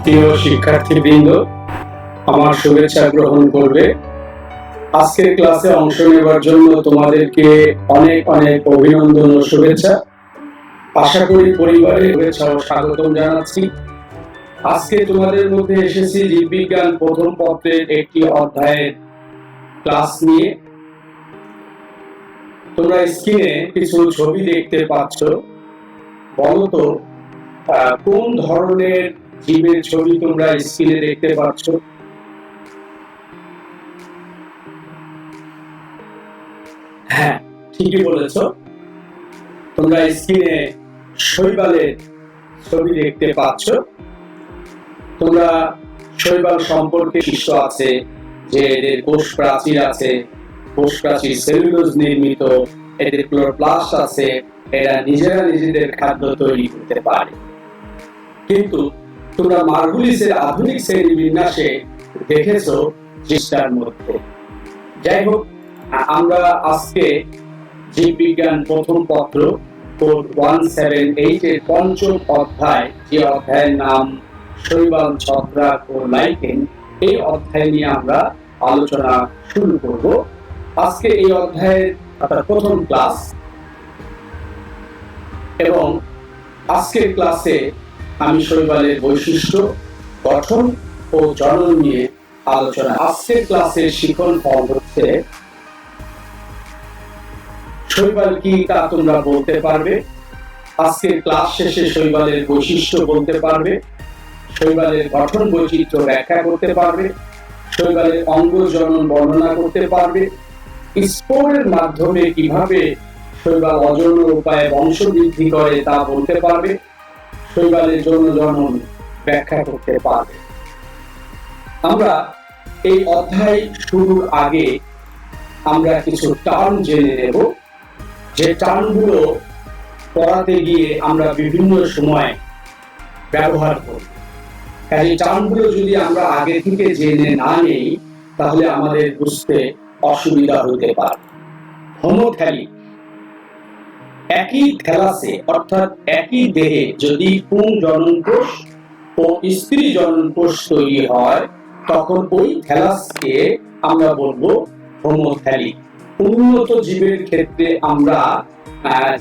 প্রিয় শিক্ষার্থীবৃন্দ, আমার শুভেচ্ছা গ্রহণ করবে। আজকের ক্লাসে অংশ নেবার জন্য তোমাদেরকে অনেক অনেক অভিনন্দন ও শুভেচ্ছা। আশা করি পরিবারের শুভেচ্ছা ও স্বাগতম জানাচ্ছি। আজকে তোমাদের মধ্যে এসেছি জীববিজ্ঞান প্রথম পত্রের একটি অধ্যায়ের ক্লাস নিয়ে। তোমরা স্ক্রিনে কিছু ছবি দেখতে পাচ্ছ। বলো তো কোন ধরনের জীবের ছবি তোমরা স্ক্রিনে দেখতে পাচ্ছ? হ্যাঁ, ঠিকই বলেছ। তোমরা স্ক্রিনে শৈবালের ছবি দেখতে পাচ্ছ। তোমরা শৈবাল সম্পর্কে শিষ্ট আছে যে এদের কোষ প্রাচীর আছে, কোষ প্রাচীর সেলুলোজ নির্মিত, এদের ক্লোরোপ্লাস্ট আছে, এরা নিজেরা নিজেদের খাদ্য তৈরি করতে পারে। কিন্তু তোমরা মার্গুলিসের আধুনিক শ্রেণী বিন্যাসে দেখেছো জিনিসটার মধ্যে। যাই হোক, আমরা আজকে জীববিজ্ঞান প্রথম পত্র কোড 178 এর পঞ্চম অধ্যায়, যে অধ্যায়ের নাম শৈবাল, ছত্রাক ও লাইকেন, এই অধ্যায় নিয়ে আমরা আলোচনা শুরু করব। আজকে এই অধ্যায়ের প্রথম ক্লাস, এবং আজকের ক্লাসে আমি শৈবালের বৈশিষ্ট্য, গঠন ও জনন নিয়ে আলোচনা। আজকের ক্লাসের শিখন ফল হচ্ছে শৈবাল কি তা তোমরা বলতে পারবে। আজকের ক্লাস শেষে শৈবালের বৈশিষ্ট্য বলতে পারবে, শৈবালের গঠন বৈচিত্র্য ব্যাখ্যা করতে পারবে, শৈবালের অঙ্গ জনন বর্ণনা করতে পারবে, স্পোরের মাধ্যমে কিভাবে শৈবাল অযৌন উপায়ে বংশবৃদ্ধি করে তা বলতে পারবে, শৈবালের যৌন জনন ব্যাখ্যা করতে পারবে। আমরা এই অধ্যায় শুরুর আগে আমরা কিছু টার্ম জেনে নেব, যে টার্মগুলো পড়াতে গিয়ে আমরা বিভিন্ন সময় ব্যবহার করব। এই টার্মগুলো যদি আমরা আগে থেকে জেনে না নেই, তাহলে আমাদের বুঝতে অসুবিধা হতে পারে। হোমোথ্যালিক, একই থ্যালাসে অর্থাৎ একই দেহে যদি পুং জননকোষ ও স্ত্রী জননকোষ তৈরি হয়, তখন ওই থ্যালাসকে আমরা বলবো হোমোথ্যালিক। উন্নত জীবের ক্ষেত্রে আমরা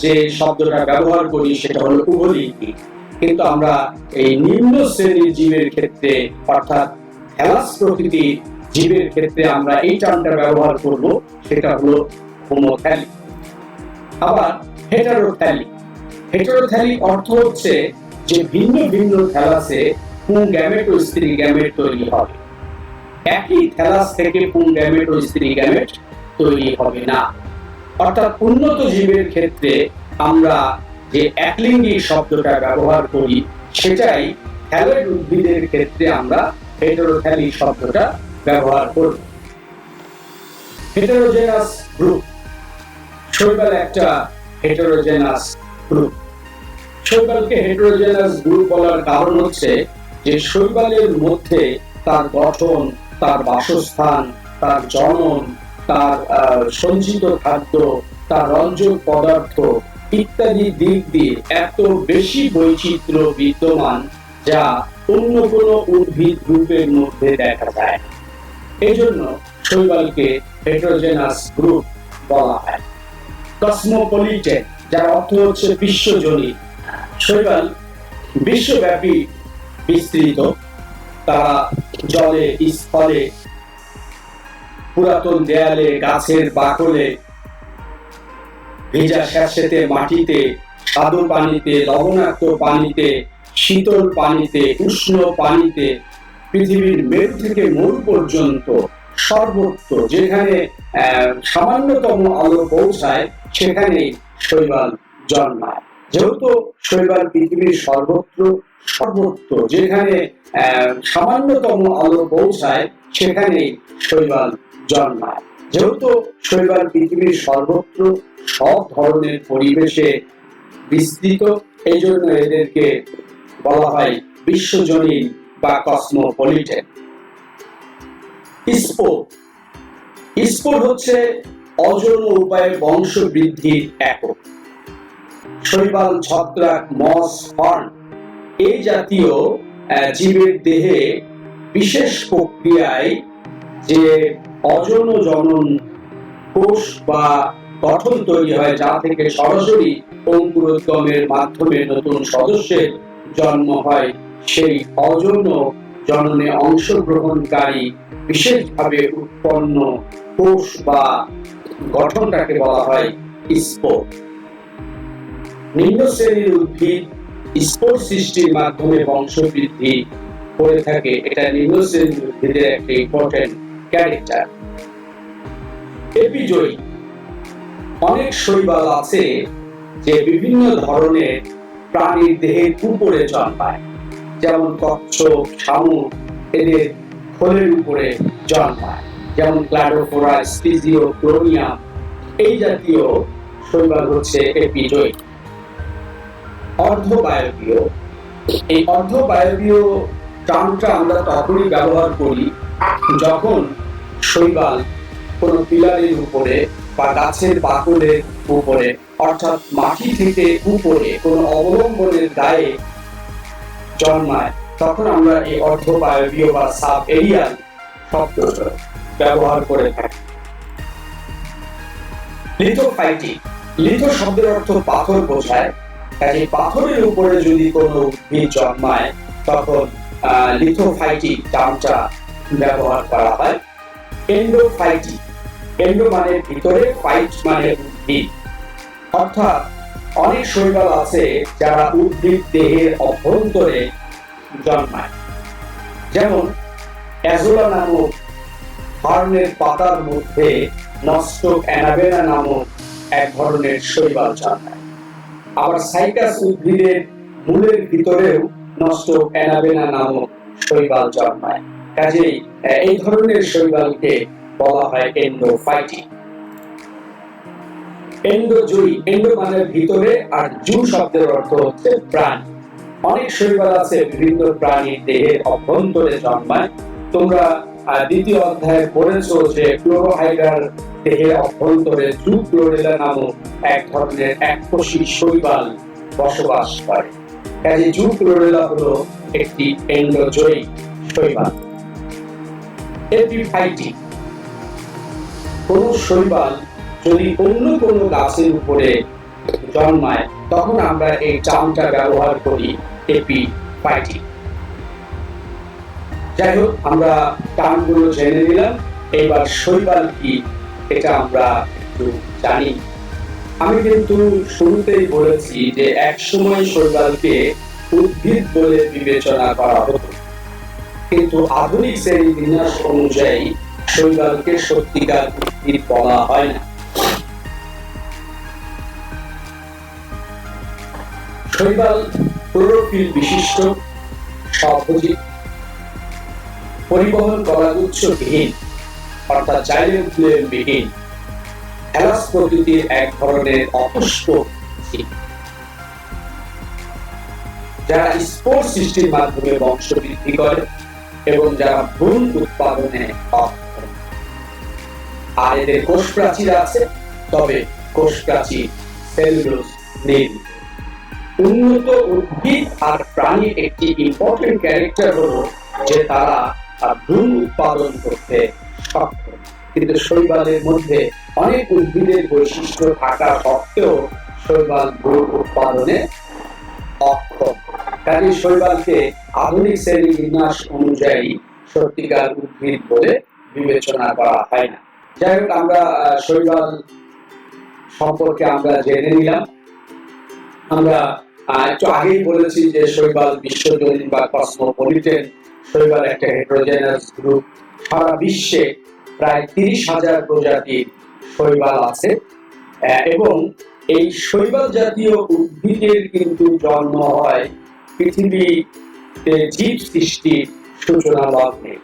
যে শব্দটা ব্যবহার করি সেটা হলো উভলিঙ্গিক, কিন্তু আমরা এই নিম্ন শ্রেণীর জীবের ক্ষেত্রে অর্থাৎ থ্যালাস প্রকৃতির জীবের ক্ষেত্রে আমরা এই টার্মটা ব্যবহার করব, সেটা হলো হোমোথ্যালিক। আবার হেটারোথ্যালিক, হেটারোথ্যালিক অর্থ হচ্ছে যে ভিন্ন ভিন্ন থ্যালাসে পুং গ্যামেট ও স্ত্রী গ্যামেট তৈরি হবে। একই থ্যালাস থেকে পুং গ্যামেট ও স্ত্রী গ্যামেট তৈরি হবে না। অর্থাৎ উন্নত জীবের ক্ষেত্রে আমরা যে একলিঙ্গিক শব্দটা ব্যবহার করি, সেটাই থ্যালয়েড উদ্ভিদের ক্ষেত্রে আমরা হেটারোথ্যালিক শব্দটা ব্যবহার করব। হেটারোজেনাস গ্রুপ, শৈবাল একটা হেটারোজেনাস গ্রুপ। শৈবালকে হেটারোজেনাস গ্রুপ বলার কারণ হচ্ছে যে শৈবালের মধ্যে তার গঠন, তার বাসস্থান, তার জনন, তার সঞ্চিত খাদ্য, তার রঞ্জক পদার্থ ইত্যাদি দিক দিয়ে এত বেশি বৈচিত্র্য বিদ্যমান, যা অন্য কোনো উদ্ভিদ গ্রুপের মধ্যে দেখা যায়। এই জন্য শৈবালকে হেটারোজেনাস গ্রুপ বলা হয়। কসমোপলিটেন, যার অর্থ হচ্ছে বিশ্বজনীন। শৈবাল বিশ্বব্যাপী বিস্তৃত, তারা জলে, স্থলে, পুরাতন দেয়ালে, গাছের বাকলে, ভেজা স্যাঁতসেঁতে মাটিতে, স্বাদু পানিতে, লবণাক্ত পানিতে, শীতল পানিতে, উষ্ণ পানিতে, পৃথিবীর মেরু থেকে মরু পর্যন্ত সর্বত্র যেখানে সামান্যতম আলো পৌঁছায়, সেখানে শৈবাল জন্মায়। যেহেতু শৈবাল পৃথিবীর সর্বত্র যেখানে সামান্যতম আলো পৌঁছায়, সেখানে শৈবাল জন্মায়। যেহেতু শৈবাল পৃথিবীর সর্বত্র সব ধরনের পরিবেশে বিস্তৃত, এই জন্য এদেরকে বলা হয় বিশ্বজনীন বা কসমোপলিটেন। স্পোর, স্পোর হচ্ছে অযৌন উপায়ে বংশ বৃদ্ধির একক। শৈবাল, ছত্রাক, মস, ফার্ন এই জাতীয় জীবের দেহে বিশেষ প্রক্রিয়ায় যে অযৌন জনন কোষ বা গঠন তৈরি হয়, যা থেকে সরাসরি অঙ্কুরোদ্গমের মাধ্যমে নতুন সদস্যের জন্ম হয়, সেই অযৌন জননে অংশগ্রহণকারী বিশেষভাবে উৎপন্ন কোষ বা গঠনটাকে বলা হয় স্পোর। নিম্ন শ্রেণীর উদ্ভিদ স্পোর সৃষ্টির মাধ্যমে বংশবৃদ্ধি করে থাকে। এটা নিম্ন শ্রেণীর উদ্ভিদের একটা ইম্পর্টেন্ট ক্যারেক্টার। এপিজয়ী অনেক শৈবাল আছে যে বিভিন্ন ধরনের প্রাণীর দেহের উপরে জন্মায়, যেমন কচ্ছপ, শামুক এদের খোলের উপরে জন্মায়, যেমন ক্লাডোফোরা, স্পিজিও, ক্লোনিয়াম, এই জাতীয় শৈবাল হচ্ছে এপিজয়ী। অর্ধবায়বীয়, এই অর্ধবায়বীয় টার্মটা আমরা তখনই ব্যবহার করি যখন শৈবাল কোনো পিলারের উপরে বা গাছের বাকলের উপরে, অর্থাৎ মাটি থেকে উপরে কোনো অবলম্বনের গায়ে জন্মায়, তখন আমরা এই অর্ধবায়বীয় বা সাব এরিয়াল শব্দটা ব্যবহার করে থাকি। লিথোফাইটিক, লিথো শব্দের অর্থ পাথর বোঝায়, কাজে পাথরের উপরে যদি কোনো উদ্ভিদ জন্মায় তখন লিথোফাইটিক টার্মটা ব্যবহার করা হয়। এন্ডোফাইটিক, এন্ডো মানে ভিতরে, ফাইট মানে উদ্ভিদ, অর্থাৎ অনেক শৈবাল আছে যারা উদ্ভিদ দেহের অভ্যন্তরে জন্মায়, যেমন অ্যাজোলা নামক ফার্নের পাতার মধ্যে নস্টক অ্যানাবেনা নামক এক ধরনের শৈবাল জন্মায়। আবার সাইকাস উদ্ভিদের মূলের ভিতরেও নস্টক অ্যানাবেনা নামক শৈবাল জন্মায়। কাজেই এই ধরনের শৈবালকে বলা হয় এন্ডোফাইটিক। এন্ডোজয়ী, এন্ডো মানে ভিতরে, আর জু শব্দের অর্থ হচ্ছে প্রাণী। অনেক শৈবাল আছে বিভিন্ন প্রাণীর দেহের অভ্যন্তরে জন্মায়। তোমরা দ্বিতীয় অধ্যায়ে পড়েছো যে ক্লোরোহাইড্রার দেহের অভ্যন্তরে জু ক্লোরেলা নামক এক ধরনের এককোষী শৈবাল বসবাস করে। কাজে জু ক্লোরেলা হলো একটি এন্ডোজয়ী শৈবাল। এপিফাইটিক, কোন শৈবাল যদি অন্য কোনো গাছের উপরে জন্মায় তখন আমরা এই টার্মটা ব্যবহার করি এপিফাইটিক। যাই হোক, আমরা টার্মগুলো জেনে নিলাম। এবার শৈবাল কি এটা আমরা একটু জানি। আমি কিন্তু শুরুতেই বলেছি যে একসময় শৈবালকে উদ্ভিদ বলে বিবেচনা করা হতো, কিন্তু আধুনিক শ্রেণীবিন্যাস অনুযায়ী শৈবালকে সত্যিকার উদ্ভিদ বলা হয় না। শৈবাল ক্লোরোফিল বিশিষ্ট, স্বভোজী, পরিবহন কলাগুচ্ছ বিহীন অর্থাৎ জাইলেম ফ্লোয়েম বিহীন থ্যালাস প্রকৃতির এক ধরনের অপুষ্পক জীব, যারা স্পোর সৃষ্টির মাধ্যমে বংশবৃদ্ধি করে এবং যারা ভ্রূণ উৎপাদনে অক্ষম। আর এদের কোষ প্রাচীর আছে, তবে কোষ প্রাচীর সেলুলোজ নির্মিত। উন্নত উদ্ভিদ আর প্রাণীর একটি ইম্পর্টেন্ট ক্যারেক্টার হলো যে তারা ভ্রূণ উৎপাদন করতে সক্ষম, কিন্তু শৈবালের মধ্যে অনেক উদ্ভিদের বৈশিষ্ট্য থাকা সত্ত্বেও শৈবাল ভ্রূণ উৎপাদনে অক্ষম। কাজে শৈবালকে আধুনিক শ্রেণীবিন্যাস অনুযায়ী সত্যিকার উদ্ভিদ বলে বিবেচনা করা হয় না। যাই হোক, আমরা শৈবাল সম্পর্কে আমরা জেনে নিলাম। আমরা একটু আগেই বলেছি যে শৈবাল বিশ্বজনীন বা কসমোপলিটেন। শৈবাল একটা হেটেরোজেনাস গ্রুপ। সারা বিশ্বে প্রায় 30,000 প্রজাতির শৈবাল আছে এবং এই শৈবাল জাতীয় উদ্ভিদের কিন্তু জন্ম হয় পৃথিবীতে জীব সৃষ্টির সূচনা লগ্নে।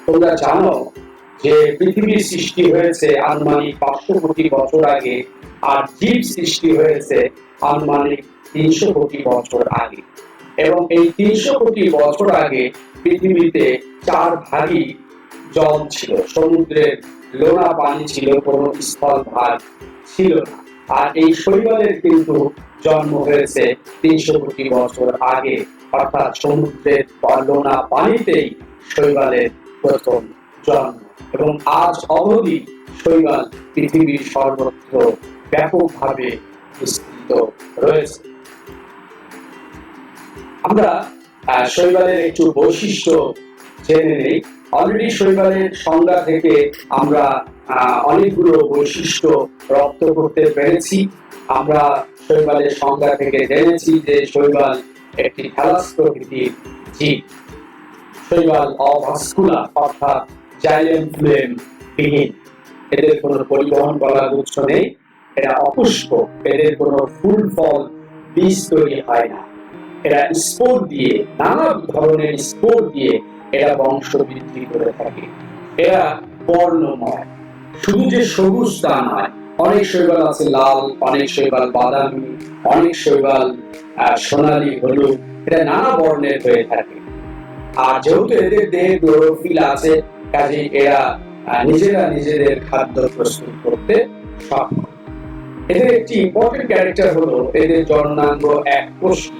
তোমরা জানো যে পৃথিবীর সৃষ্টি হয়েছে আনুমানিক 500 কোটি বছর আগে, আর জীব সৃষ্টি হয়েছে আনুমানিক 300 কোটি বছর আগে। এবং এই 300 কোটি বছর আগে পৃথিবীতে 4 ভাগই জল ছিল, সমুদ্রের লোনা পানি ছিল, কোনো স্থল ভাগ ছিল না। আর এই শৈবালের কিন্তু জন্ম হয়েছে 300 কোটি বছর আগে, অর্থাৎ সমুদ্রের লোনা পানিতেই শৈবালের প্রথম জন্ম, এবং আজ অবধি শৈবাল পৃথিবীর সর্বত্র ব্যাপকভাবে বিস্তৃত রয়েছে। আমরা শৈবালের একটু বৈশিষ্ট্য জেনে নেই। অলরেডি শৈবালের সংজ্ঞা থেকে আমরা অনেকগুলো বৈশিষ্ট্য রপ্ত করতে পেরেছি। আমরা শৈবালের সংজ্ঞা থেকে জেনেছি যে শৈবাল একটি থ্যালাস প্রকৃতির জীব। শৈবাল অভাস্কুলার অর্থাৎ জাইলেম ফ্লুয়েম বিহীন, এদের কোনো পরিবহন করার উৎস নেই, এরা অপুষ্পক, এদের কোনো ফুল ফল বীজ তৈরি হয় না, এরা স্পোর দিয়ে, নানা ধরনের স্পোর দিয়ে এরা বংশ বৃদ্ধি করে থাকে। এরা বর্ণময়, শুধু যে সবুজ তা নয়, অনেক শৈবাল আছে লাল, অনেক শৈবাল বাদামি, অনেক শৈবাল সোনালী হলুদ, এটা নানা বর্ণের হয়ে থাকে। আর যেহেতু এদের দেহে ক্লোরোফিল আছে, কাজে এরা নিজেরা নিজেদের খাদ্য প্রস্তুত করতে সক্ষম। এদের একটি ইম্পর্টেন্ট ক্যারেক্টার হলো এদের জননাঙ্গ এককোষী,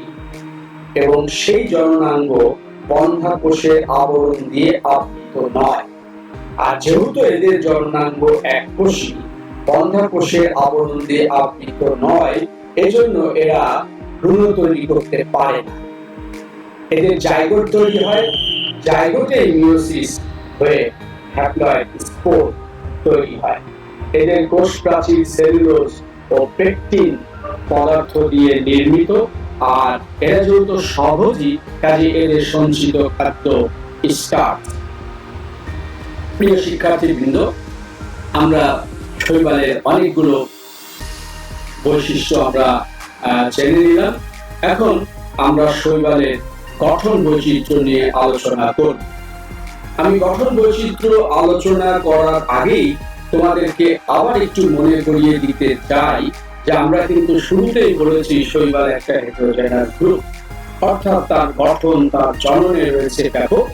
এবং সেই জননাঙ্গ বন্ধা কোষের আবরণ দিয়ে আবৃত নয়। আর যেহেতু এদের জননাঙ্গ এককোষী, বন্ধা কোষের আবরণ দিয়ে আবৃত নয়, এজন্য এরা ভ্রূণ তৈরি করতে পারে না। এদের জাইগোট তৈরি হয়, জাইগোটে মিয়োসিস হয়ে হ্যাপ্লয়েড স্পোর তৈরি হয়। এদের কোষ প্রাচীর সেলুলোজ ও পেকটিন পদার্থ দিয়ে নির্মিত, আর এরা যেহেতু স্বভোজী, কাজে এদের সঞ্চিত খাদ্য স্টার্চ। প্রিয় শিক্ষার্থীবৃন্দ, আমরা শৈবালের অনেকগুলো বৈশিষ্ট্য আমরা জেনে নিলাম। এখন আমরা শৈবালের গঠন বৈচিত্র্য নিয়ে আলোচনা করব। আমি গঠন বৈচিত্র্য আলোচনা করার আগেই তোমাদেরকে আবার একটু মনে করিয়ে দিতে চাই যে আমরা কিন্তু শুরুতেই বলেছি শৈবাল একটা হেটেরোজেনাস গ্রুপ, অর্থাৎ তার গঠন, তার জননে রয়েছে ব্যাপক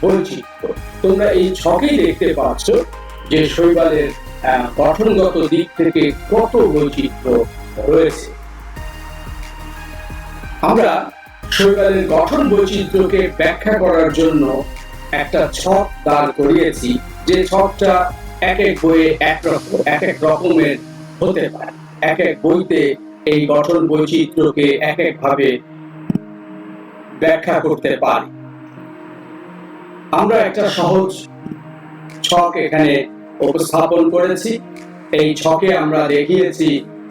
বৈচিত্র্য। তোমরা এই ছকেই দেখতে পাচ্ছ যে শৈবালের গঠনগত দিক থেকে কত বৈচিত্র্য রয়েছে। আমরা শৈবালের গঠন বৈচিত্র্যকে ব্যাখ্যা করার জন্য একটা ছক দাঁড় করিয়েছি, যে ছকটা এক এক বইয়ে এক এক রকমের হতে পারে। এক এক বইতে এই গঠন বৈচিত্র্যকে এক এক ভাবে ব্যাখ্যা করতে পারি। আমরা একটা সহজ ছক এখানে উপস্থাপন করেছি। এই ছকে আমরা দেখিয়েছি,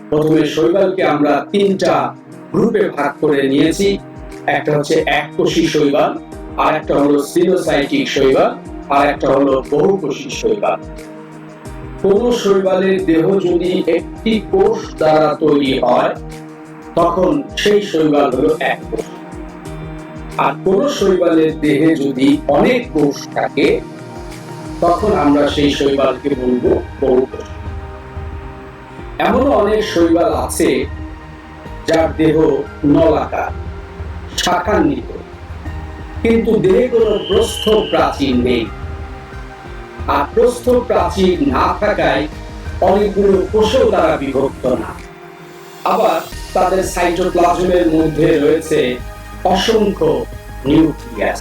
প্রথমে শৈবালকে আমরা তিনটা গ্রুপে ভাগ করে নিয়েছি। একটা হচ্ছে এককোষী শৈবাল, আর একটা হলো সিনোসাইটিক শৈবাল, আর একটা হলো বহুকোষী শৈবাল। কোন শৈবালের দেহ যদি একটি কোষ দ্বারা তৈরি হয়, তখন সেই শৈবাল হলো এককোষী। আর কোন শৈবালের দেহে যদি অনেক কোষ থাকে, তখন আমরা সেই শৈবালকে বলবো বহুকোষী। এমনও অনেক শৈবাল আছে যার দেহ নলাকার, শাখান্বিত, কিন্তু দেহে কোনো প্রস্থ প্রাচীর নেই। আর প্রস্থ প্রাচীর না থাকায় অনেকগুলো কোষেও তারা বিভক্ত না। আবার তাদের সাইটোপ্লাজমের মধ্যে রয়েছে অসংখ্য নিউক্লিয়াস।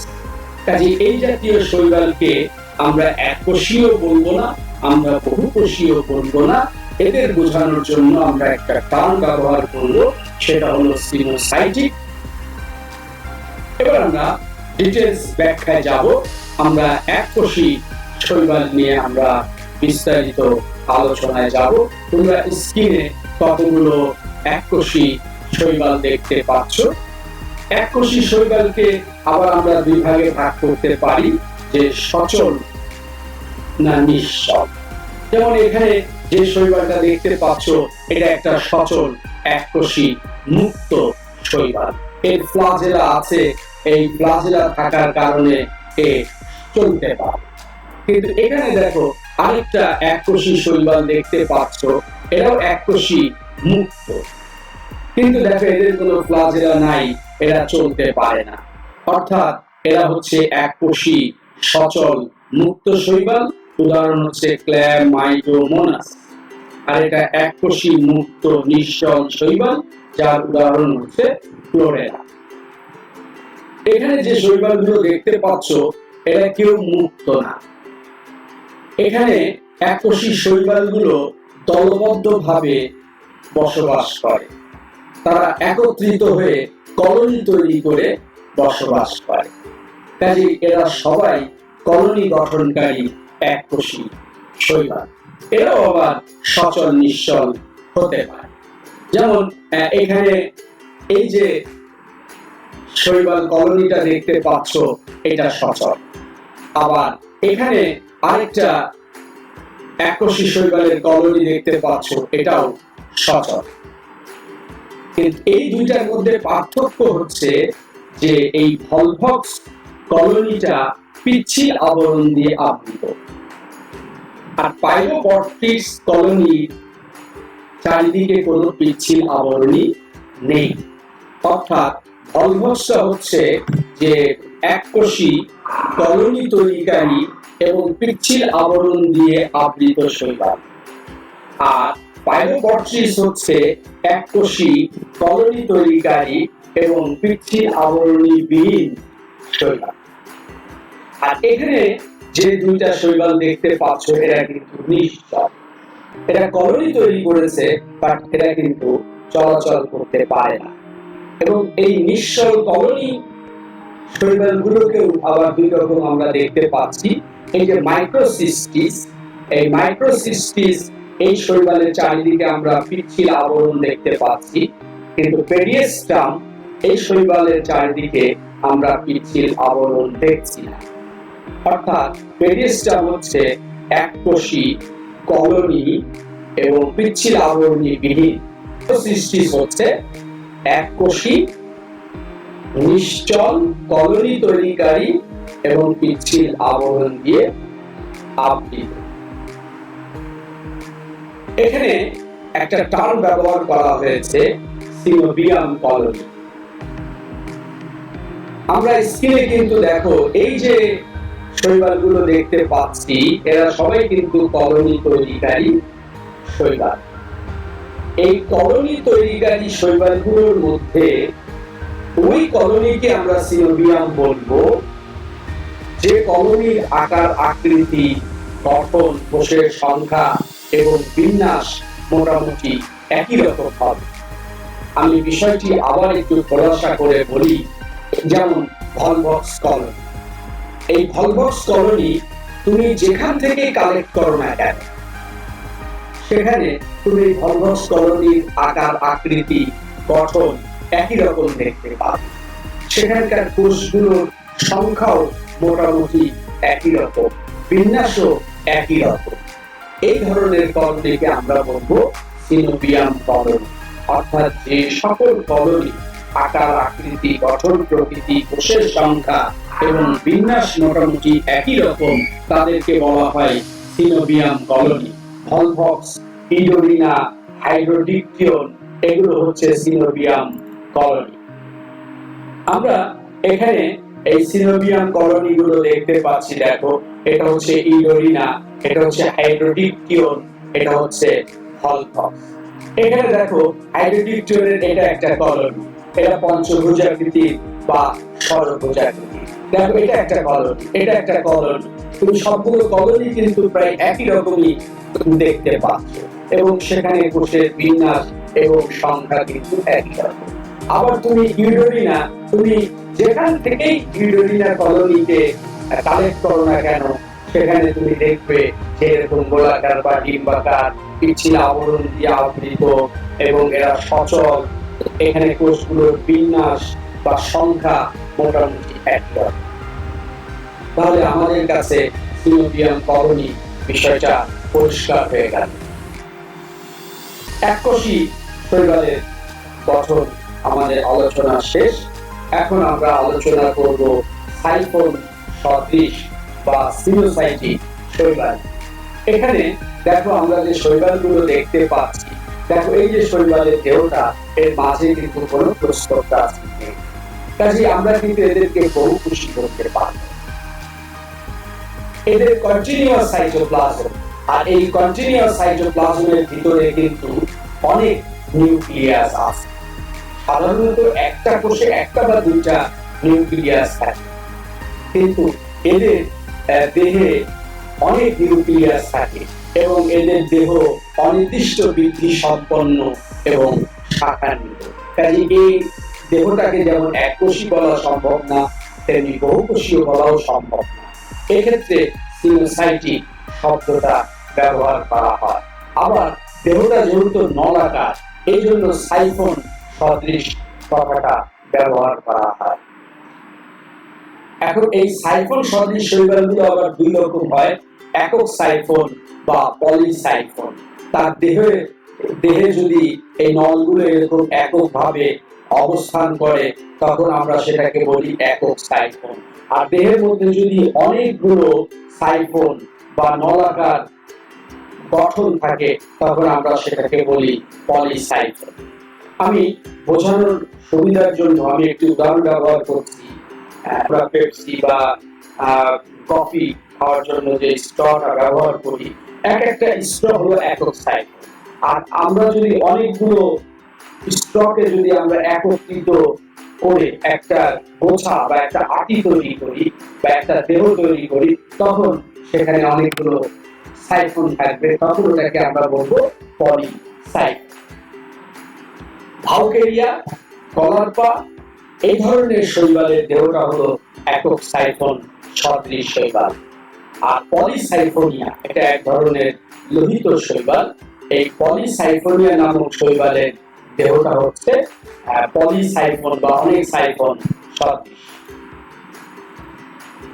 কাজে এই জাতীয় শৈবালকে আমরা এককোষীয় বলবো না, আমরা বহুকোষীয় বলবো না। এদের বোঝানোর জন্য আমরা একটা টার্ম ব্যবহার করবো, সেটা হলো সিনোসাইটিক। এবার আমরা ডিটেইলস ব্যাখ্যায় যাব। আমরা এককোষী শৈবাল নিয়ে আমরা বিস্তারিত আলোচনায় যাব। তোমরা স্ক্রিনে কতগুলো এককোষী শৈবাল দেখতে পাচ্ছ। এককোষী শৈবালকে আবার আমরা দুই ভাগে ভাগ করতে পারি, যে সচল না নিশ্চল। যেমন এখানে যে শৈবালটা দেখতে পাচ্ছ, এটা একটা সচল এককোষী মুক্ত শৈবাল। এর ফ্লাজেলা আছে, এই ফ্লাজেলা থাকার কারণে এ চলতে পারে। কিন্তু এখানে দেখো আরেকটা এককোষী শৈবাল দেখতে পাচ্ছ, এরাও এককোষী মুক্ত, কিন্তু দেখো এদের কোনো ফ্লাজেলা নাই, এরা চলতে পারে না। অর্থাৎ এরা হচ্ছে এককোষী সচল মুক্ত শৈবাল। উদাহরণ হচ্ছে ক্ল্যামাইডোমোনাস। আর এটা এককোষী মুক্ত নিশ্চল শৈবাল, যার উদাহরণ হচ্ছে ক্লোরেলা। এখানে যে শৈবালগুলো দেখতে পাচ্ছ এরা কেউ মুক্ত না। এখানে এককোষী শৈবালগুলো দলবদ্ধভাবে বসবাস করে। তারা একত্রিত হয়ে কলোনি তৈরি করে বসবাস করে। কাজেই এরা সবাই কলোনি গঠনকারী এককোষী শৈবাল। এরাও আবার সচল নিশ্চল হতে পারে। যেমন এখানে এই যে শৈবাল কলোনিটা দেখতে পাচ্ছ এটা সচল। আবার এখানে আরেকটা এককোষী শৈবালের কলোনি দেখতে পাচ্ছ এটাও সচল। কিন্তু এই দুইটার মধ্যে পার্থক্য হচ্ছে যে এই ভলভক্স কলোনিটা পিচ্ছিল আবরণ দিয়ে আবৃত, আর পাইলোবট্রিক্স কলোনির চারিদিকে কোনো পিচ্ছিল আবরণী নেই। অর্থাৎ ভলভক্সটা হচ্ছে যে এককোষী কলোনি তৈরিকারী এবং পিচ্ছিল আবরণ দিয়ে আবৃত শৈবাল, আর পাইলোবট্রিক্স হচ্ছে এককোষী কলোনি তৈরিকারী এবং পিচ্ছিল আবরণী বিহীন শৈবাল। আর এখানে যে দুইটা শৈবাল দেখতে পাচ্ছ এরা কিন্তু নিশ্চল। এরা কলোনি তৈরি করেছে বাট এরা কিন্তু চলাচল করতে পারে না। এবং এই নিশ্চল কলোনি শৈবালগুলোকেও আবার দুই রকম আমরা দেখতে পাচ্ছি। এই যে মাইক্রোসিস্টিস, এই মাইক্রোসিস্টিস এই শৈবালের চারিদিকে আমরা পিচ্ছিল আবরণ দেখতে পাচ্ছি, কিন্তু পেরিয়েস্টাম এই শৈবালের চারিদিকে আমরা পিচ্ছিল আবরণ দেখছি না। অর্থাৎ পেরিয়েস্টাম হচ্ছে এককোষী কলোনি এবং পিচ্ছিল আবরণী বিহীন, মাইক্রোসিস্টিস হচ্ছে এককোষী নিশ্চল কলোনি তৈরিকারী এবং পিচ্ছিল আবরণ দিয়ে আবৃত। এখানে একটা টার্ম ব্যবহার করা হয়েছে সিনোবিয়াম কলোনি। আমরা স্ক্রিনে কিন্তু দেখো এই যে শৈবালগুলো দেখতে পাচ্ছি এরা সবাই কিন্তু কলোনি তৈরিকারী শৈবাল। এই কলোনি তৈরিকারী শৈবালগুলোর মধ্যে ওই কলোনিকে আমরা সিনোবিয়াম বলবো যে কলোনির আকার আকৃতি গঠন কোষের সংখ্যা এবং বিন্যাস মোটামুটি একই রকম হবে। আমি বিষয়টি আবার একটু খোলাসা করে বলি। যেমন ভলভক্স কলোনি, এই ভলভক্স কলোনি তুমি যেখান থেকে কালেক্ট করো না কেন সেখানে তুমি ভলভক্স কলোনির আকার আকৃতি গঠন একই রকম দেখতে পাবে। সেখানকার কোষগুলোর সংখ্যাও মোটামুটি একই রকম, বিন্যাসও একই রকম। এই ধরনের কলোনিকে আমরা বলবো সিনোবিয়াম কলোনি। অর্থাৎ যে সকল কলোনি আকার আকৃতি গঠন প্রকৃতি কোষের সংখ্যা এবং বিন্যাস মোটামুটি একই রকম তাদেরকে বলা হয় সিনোবিয়াম কলোনি। ভলভক্স, ইডোরিনা, হাইড্রোডিকটিয়ন এগুলো হচ্ছে সিনোবিয়াম কলোনি। আমরা এখানে এই সিনোবিয়াম কলোনি গুলো দেখতে পাচ্ছি। দেখো এটা হচ্ছে ইডোরিনা, এটা হচ্ছে হাইড্রোডিকটিয়ন, এটা হচ্ছে ভলভক্স। এখানে দেখো হাইড্রোডিকটিয়নের এটা একটা কলোনি, এটা পঞ্চভুজাকৃতির বা ষড়ভুজাকৃতির। দেখো এটা একটা কলোনি, এটা একটা কলোনি। তুমি সবগুলো কলোনি কিন্তু প্রায় একই রকমই দেখতে পাচ্ছ এবং সেখানে কোষের বিন্যাস এবং সংখ্যা কিন্তু একই রকম। আবার তুমি ইউডোরিনা, তুমি যেখান থেকেই ইউডোরিনা কলোনিকে কালেক্ট করো না কেন সেখানে তুমি দেখবে যে এরকম গোলাকার বা ডিম্বাকার পিচ্ছিল আবরণ দিয়ে আবৃত এবং এরা সচল। এখানে কোষগুলোর বিন্যাস বা সংখ্যা মোটামুটি একই রকম। তাহলে আমাদের কাছে সিনোবিয়াম কলোনি বিষয়টা পরিষ্কার হয়ে গেল। এককোষী শৈবালের গঠন আমাদের আলোচনা শেষ। এখন আমরা আলোচনা করব সাইফোন সদৃশ বা সিনোসাইটিক শৈবাল। এখানে দেখো আমরা যে শৈবালগুলো দেখতে পাচ্ছি, দেখো এই যে শৈবালের দেহটা এর মাঝে কিন্তু কোনো প্রস্তররাজি নেই। কাজে আমরা কিন্তু এদেরকে বহু খুশি করতে পারব। এদের কন্টিনিউয়াস সাইটোপ্লাজম, আর এই কন্টিনিউয়াস সাইটোপ্লাজমের ভিতরে কিন্তু অনেক নিউক্লিয়াস আছে। সাধারণত একটা কোষে একটা বা দুইটা নিউক্লিয়াস থাকে, কিন্তু এদের দেহে অনেক নিউক্লিয়াস থাকে এবং এদের দেহ অনির্দিষ্ট বৃদ্ধি সম্পন্ন এবং শাখান্বিত। কাজে এই দেহটাকে যেমন এককোষী বলা সম্ভব না, তেমনি বহুকোষীয় বলাও সম্ভব না। এক্ষেত্রে সিনোসাইটিক শব্দটা ব্যবহার করা হয়। আবার দেহটা যেহেতু নলাকার, এই জন্য সাইফন সদৃশ কথাটা ব্যবহার করা হয়। এখন এই সাইফন সদৃশ শৈবালগুলো আবার দুই রকম হয়, একক সাইফন বা পলিসাইফন। তার দেহে যদি এই নলগুলো এরকম এককভাবে অবস্থান করে তখন আমরা সেটাকে বলি একক সাইফন। আর দেহের মধ্যে যদি অনেকগুলো সাইফন বা নলাকার গঠন থাকে তখন আমরা সেটাকে বলি পলিসাইফন। আমি বোঝানোর সুবিধার জন্য আমি একটি উদাহরণ ব্যবহার করছি। আমরা পেপসি বা কফি খাওয়ার জন্য যে স্ট্রটা ব্যবহার করি, একটা স্ট্র হলো একক সাইফন। আর আমরা যদি অনেকগুলো স্ট্রকে যদি আমরা একত্রিত করে একটা গোছা বা একটা আটি তৈরি করি বা একটা দেহ তৈরি করি, তখন সেখানে অনেকগুলো সাইফন থাকবে, তখন ওটাকে আমরা বলবো পলিসাইফন। ভাউকেরিয়া, কলারপা এই ধরনের শৈবালের দেহটা হলো একক সাইফন সদৃশ শৈবাল। আর পলিসাইফোনিয়া এটা এক ধরনের লোহিত শৈবাল। এই পলিসাইফোনিয়া নামক শৈবালের দেহটা হচ্ছে পলিসাইফন বা অনেক সাইফন সদৃশ।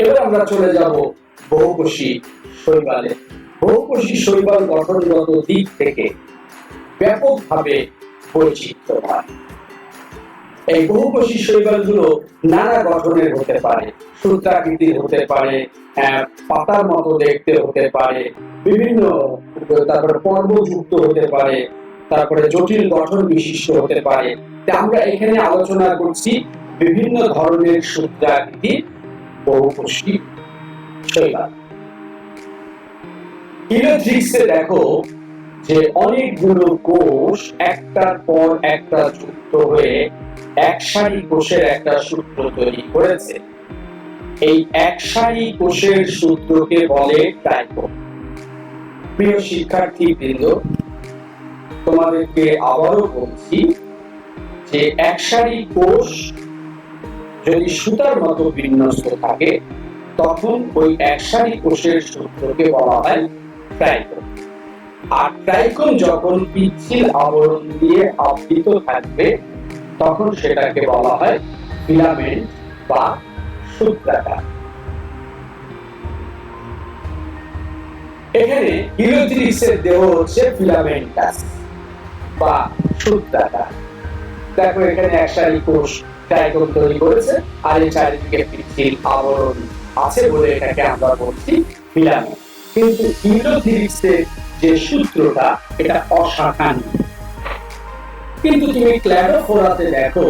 এবার আমরা চলে যাব বহুকোষী শৈবালে। বহুকোষী শৈবাল গঠনগত দিক থেকে ব্যাপকভাবে বৈচিত্র্যময়। এই বহুকোষী শৈবালগুলো নানা গঠনের হতে পারে, সূত্রাকৃতির হতে পারে, পাতার মতো দেখতে হতে পারে, বিভিন্ন তারপরে পর্বযুক্ত হতে পারে, তারপরে জটিল গঠন বিশিষ্ট হতে পারে। আমরা এখানে আলোচনা করছি বিভিন্ন ধরনের সূত্রাকৃতির বহুকোষী শৈবাল। ইলেকট্রিক্সে দেখো যে অনেকগুলো কোষ একটার পর একটা যুক্ত হয়ে একসারি কোষের একটা সূত্র তৈরি করেছে। এই একসারি কোষের সূত্রকে বলে ট্রাইকোম। প্রিয় শিক্ষার্থীবৃন্দ, তোমাদেরকে আবারও বলছি যে একসারি কোষ যদি সুতার মতো বিন্যস্ত থাকে তখন ওই একসারি কোষের সূত্রকে বলা হয় ট্রাইকোম। আর ট্রাইকোম যখন পিচ্ছিল আবরণ দিয়ে আবৃত থাকবে তখন সেটাকে বলা হয় ফিলামেন্ট বা সূত্রাকার। এখানে ইলেকট্রিক্সের দেহ হচ্ছে ফিলামেন্টাস বা সূত্রাকার। দেখো এখানে একসারি কোষ ট্রাইকোম তৈরি করেছে আর এই চারিদিকে পিচ্ছিল আবরণ আছে বলে এটাকে আমরা বলছি ফিলামেন্ট। কিন্তু ইলেকট্রিক্সের যে সূত্রটা এটা অশাখান্বিত। কিন্তু তুমি ক্ল্যাডোফোরাতে দেখো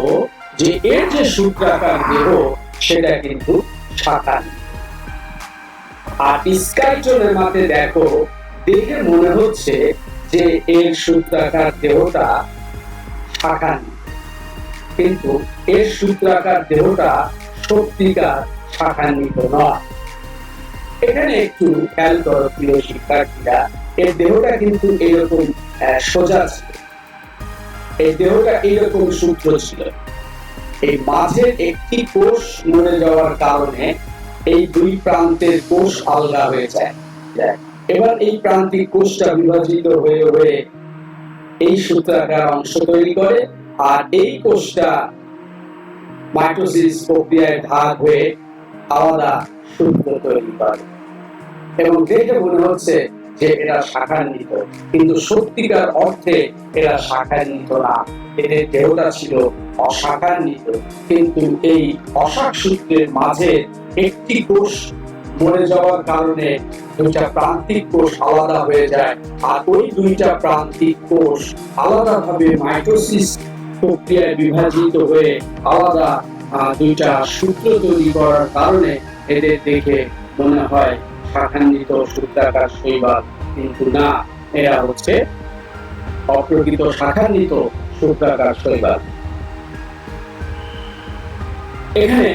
যে এর যে সূত্রাকার দেহ সেটা কিন্তু শাখান্বিত। আর স্কাইটোলেমাতে দেখো, দেখে মনে হচ্ছে যে এর সূত্রাকার দেহটা শাখান্বিত, কিন্তু এর সূত্রাকার দেহটা সত্যিকার শাখান্বিত নয়। এখানে একটু খেয়াল করো প্রিয় শিক্ষার্থীরা, এর দেহটা কিন্তু এরকম সোজা ছিল, এই দেহটা এইরকম সূত্র ছিল। এই মাঝের একটি কোষ মরে যাওয়ার কারণে এই দুই প্রান্তের কোষ আলগা হয়ে যায়। এবার এই প্রান্তিক কোষটা বিভাজিত হয়ে হয়ে এই সূত্রাকার অংশ তৈরি করে, আর এই কোষটা মাইটোসিস প্রক্রিয়ায় ভাগ হয়ে আলাদা সূত্র তৈরি করে। এবং দেখে মনে হচ্ছে যে এরা শাখান্বিত, কিন্তু সত্যিকার অর্থে এরা শাখান্বিত না, এদের দেহটা ছিল অশাখান্বিত। কিন্তু এই অশাখ সূত্রের মাঝে একটি কোষ মরে যাওয়ার কারণে দুইটা প্রান্তিক কোষ আলাদা হয়ে যায়, আর ওই দুইটা প্রান্তিক কোষ আলাদাভাবে মাইটোসিস প্রক্রিয়ায় বিভাজিত হয়ে আলাদা দুইটা সূত্র তৈরি করার কারণে এদের দেখে মনে হয় শাখান্বিত সূত্রাকার শৈবাল, কিন্তু না, এরা হচ্ছে অপ্রকৃত শাখান্বিত সূত্রাকার শৈবাল। এখানে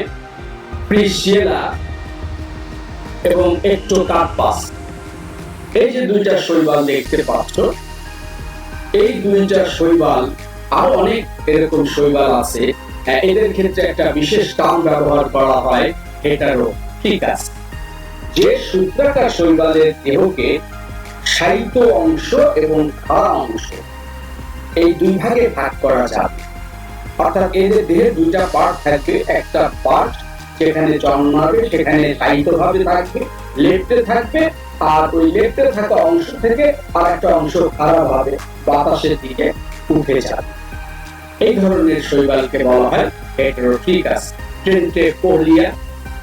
প্রিসিয়েলা এবং একটোকার্পাস, এই যে দুইটা শৈবাল দেখতে পাচ্ছ, এই দুইটা শৈবাল, আরো অনেক এরকম শৈবাল আছে, এদের ক্ষেত্রে একটা বিশেষ টার্ম ব্যবহার করা হয় হেটারোফিকাস। যে সূত্রাকার শৈবালের দেহকে সাহিত্য অংশ এবং খাড়া অংশ এই দুই ভাগে ভাগ করা যাবে। অর্থাৎ এদের দেহে দুইটা পার্ট থাকবে, একটা পার্ট যেখানে জন্মাবে সেখানে সাহিত্য ভাবে থাকবে, লেফটে থাকবে, আর ওই লেফটে থাকা অংশ থেকে আর একটা অংশ খাড়া ভাবে বাতাসের দিকে উঠে যাবে। এই ধরনের শৈবালকে বলা হয় হেটারোফিকাস। ট্রেন্টেপোলিয়া,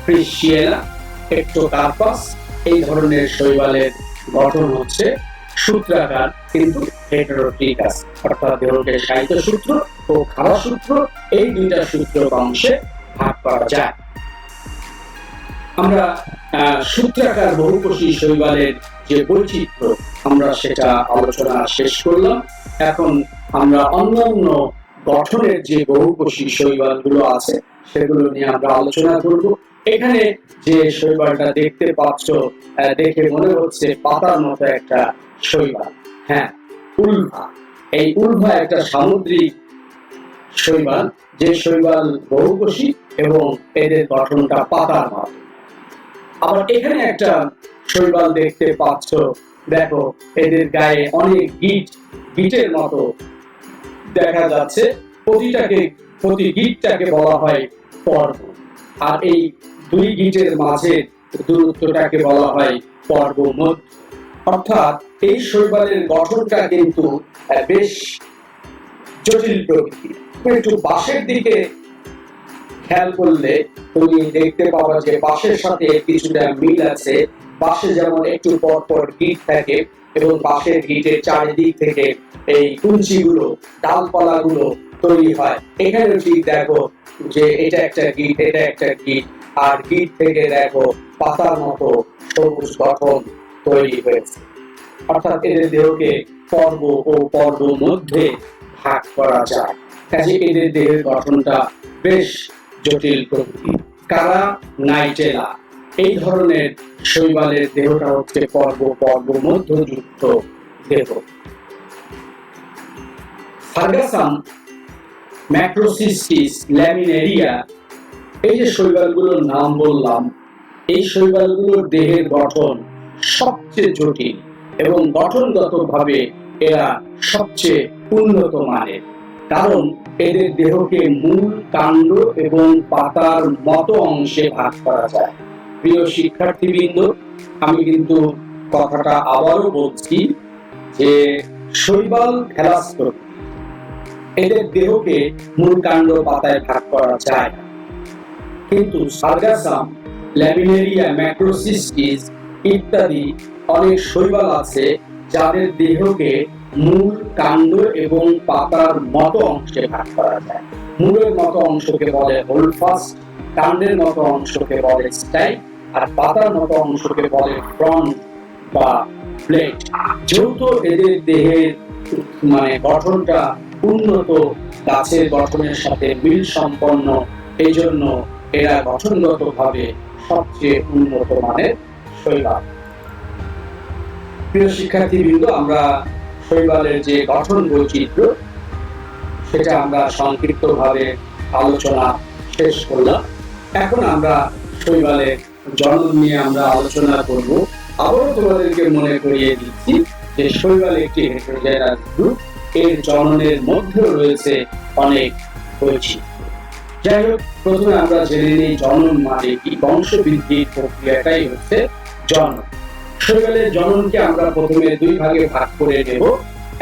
প্রিসিয়েলা, একটোকার্পাস, এই ধরনের শৈবালের গঠন হচ্ছে সূত্রাকার কিন্তু হেটারোফিকাস, অর্থাৎ দেহকে সাহিত্য সূত্র ও খাড়া সূত্র এই দুইটা সূত্র অংশে ভাগ করা যায়। আমরা সূত্রাকার বহুকোষী শৈবালের যে বৈচিত্র্য আমরা সেটা আলোচনা শেষ করলাম। এখন আমরা অন্যান্য গঠনের যে বহুকোষী শৈবালগুলো আছে সেগুলো নিয়ে আমরা আলোচনা করব। এখানে যে শৈবালটা দেখতে পাচ্ছ, দেখে মনে হচ্ছে পাতার মতো একটা শৈবাল, হ্যাঁ, উলভা। এই উলভা একটা সামুদ্রিক শৈবাল, যে শৈবাল বহুকোষী এবং এদের গঠনটা পাতার মতো। আবার এখানে একটা শৈবাল দেখতে পাচ্ছ, দেখো এদের গায়ে অনেক গিটের মতো দেখা যাচ্ছে, প্রতি গিটটাকে বলা হয় পর্ব, আর এই দুই গিটের মাঝে দূরত্বটাকে বলা হয় পর্বমধ্য। অর্থাৎ এই শৈবালের গঠনটা কিন্তু বেশ জটিল প্রকৃতির। একটু পাশের দিকে খেয়াল করলে তুমি দেখতে পাবা যে বাঁশের সাথে কিছুটা মিল আছে। বাঁশে যেমন একটু পর পর গিট থাকে এবং বাঁশের গিটের চারিদিক থেকে এই কুঞ্চিগুলো, ডালপালাগুলো তৈরি হয়। এখানে ঠিক দেখো যে এটা একটা গিট, এটা একটা গিট, আর গিট থেকে দেখো পাতার মতো সবুজ গঠন তৈরি হয়েছে। অর্থাৎ এদের দেহকে পর্ব ও পর্ব মধ্যে ভাগ করা যায়। কাজে এদের দেহের গঠনটা বেশ জটিল প্রকৃতি। কারা নাইটেলা, এই ধরনের শৈবালের দেহটা হচ্ছে পর্ব মধ্যযুক্ত দেহ। ফার্গাসাম, ম্যাক্রোসিস্টিস, ল্যামিনেরিয়া, এই যে শৈবালগুলোর নাম বললাম, এই শৈবালগুলোর দেহের গঠন সবচেয়ে জটিল এবং গঠনগতভাবে এরা সবচেয়ে উন্নত মানের, কারণ এদের দেহকে মূল, কাণ্ড এবং পাতার মতো অংশে ভাগ করা যায়। প্রিয় শিক্ষার্থীবৃন্দ, আমি কিন্তু কথাটা আবারও বলছি যে শৈবাল থ্যালাসোফোর, এদের দেহকে মূল, কাণ্ড, পাতায় ভাগ করা যায় না, কিন্তু সার্গাসাম, ল্যামিনেরিয়া, ম্যাক্রোসিস্টিস ইত্যাদি অনেক শৈবাল আছে যাদের দেহকে মূল, কাণ্ড এবং পাতার মতো অংশে ভাগ করা যায়। মূলের মতো অংশকে বলে হোল্ডফাস্ট, কাণ্ডের মতো অংশকে বলে স্টাইল, আর পাতার মতো অংশকে বলে ফ্রন্ট বা ব্লেড। যেহেতু এদের দেহের গঠনটা উন্নত গাছের গঠনের সাথে মিল সম্পন্ন, এই জন্য এরা গঠনগতভাবে সবচেয়ে উন্নত মানের শৈবাল। প্রিয় শিক্ষার্থীবৃন্দ, আমরা শৈবালের যে গঠন বৈচিত্র্য সেটা আমরা সংক্ষিপ্তভাবে আলোচনা শেষ করলাম। এখন আমরা শৈবালের জনন নিয়ে আমরা আলোচনা করব। আবারও তোমাদেরকে মনে করিয়ে দিচ্ছি যে শৈবাল একটি হেটেরোজাইগাস গ্রুপ, এর জননের মধ্যেও রয়েছে অনেক বৈচিত্র্য। যাই হোক, প্রথমে আমরা জেনে নিই জনন মানে কি। বংশবৃদ্ধির প্রক্রিয়াটাই হচ্ছে জনন। শৈবালের জননকে আমরা প্রথমে দুই ভাগে ভাগ করে নেব,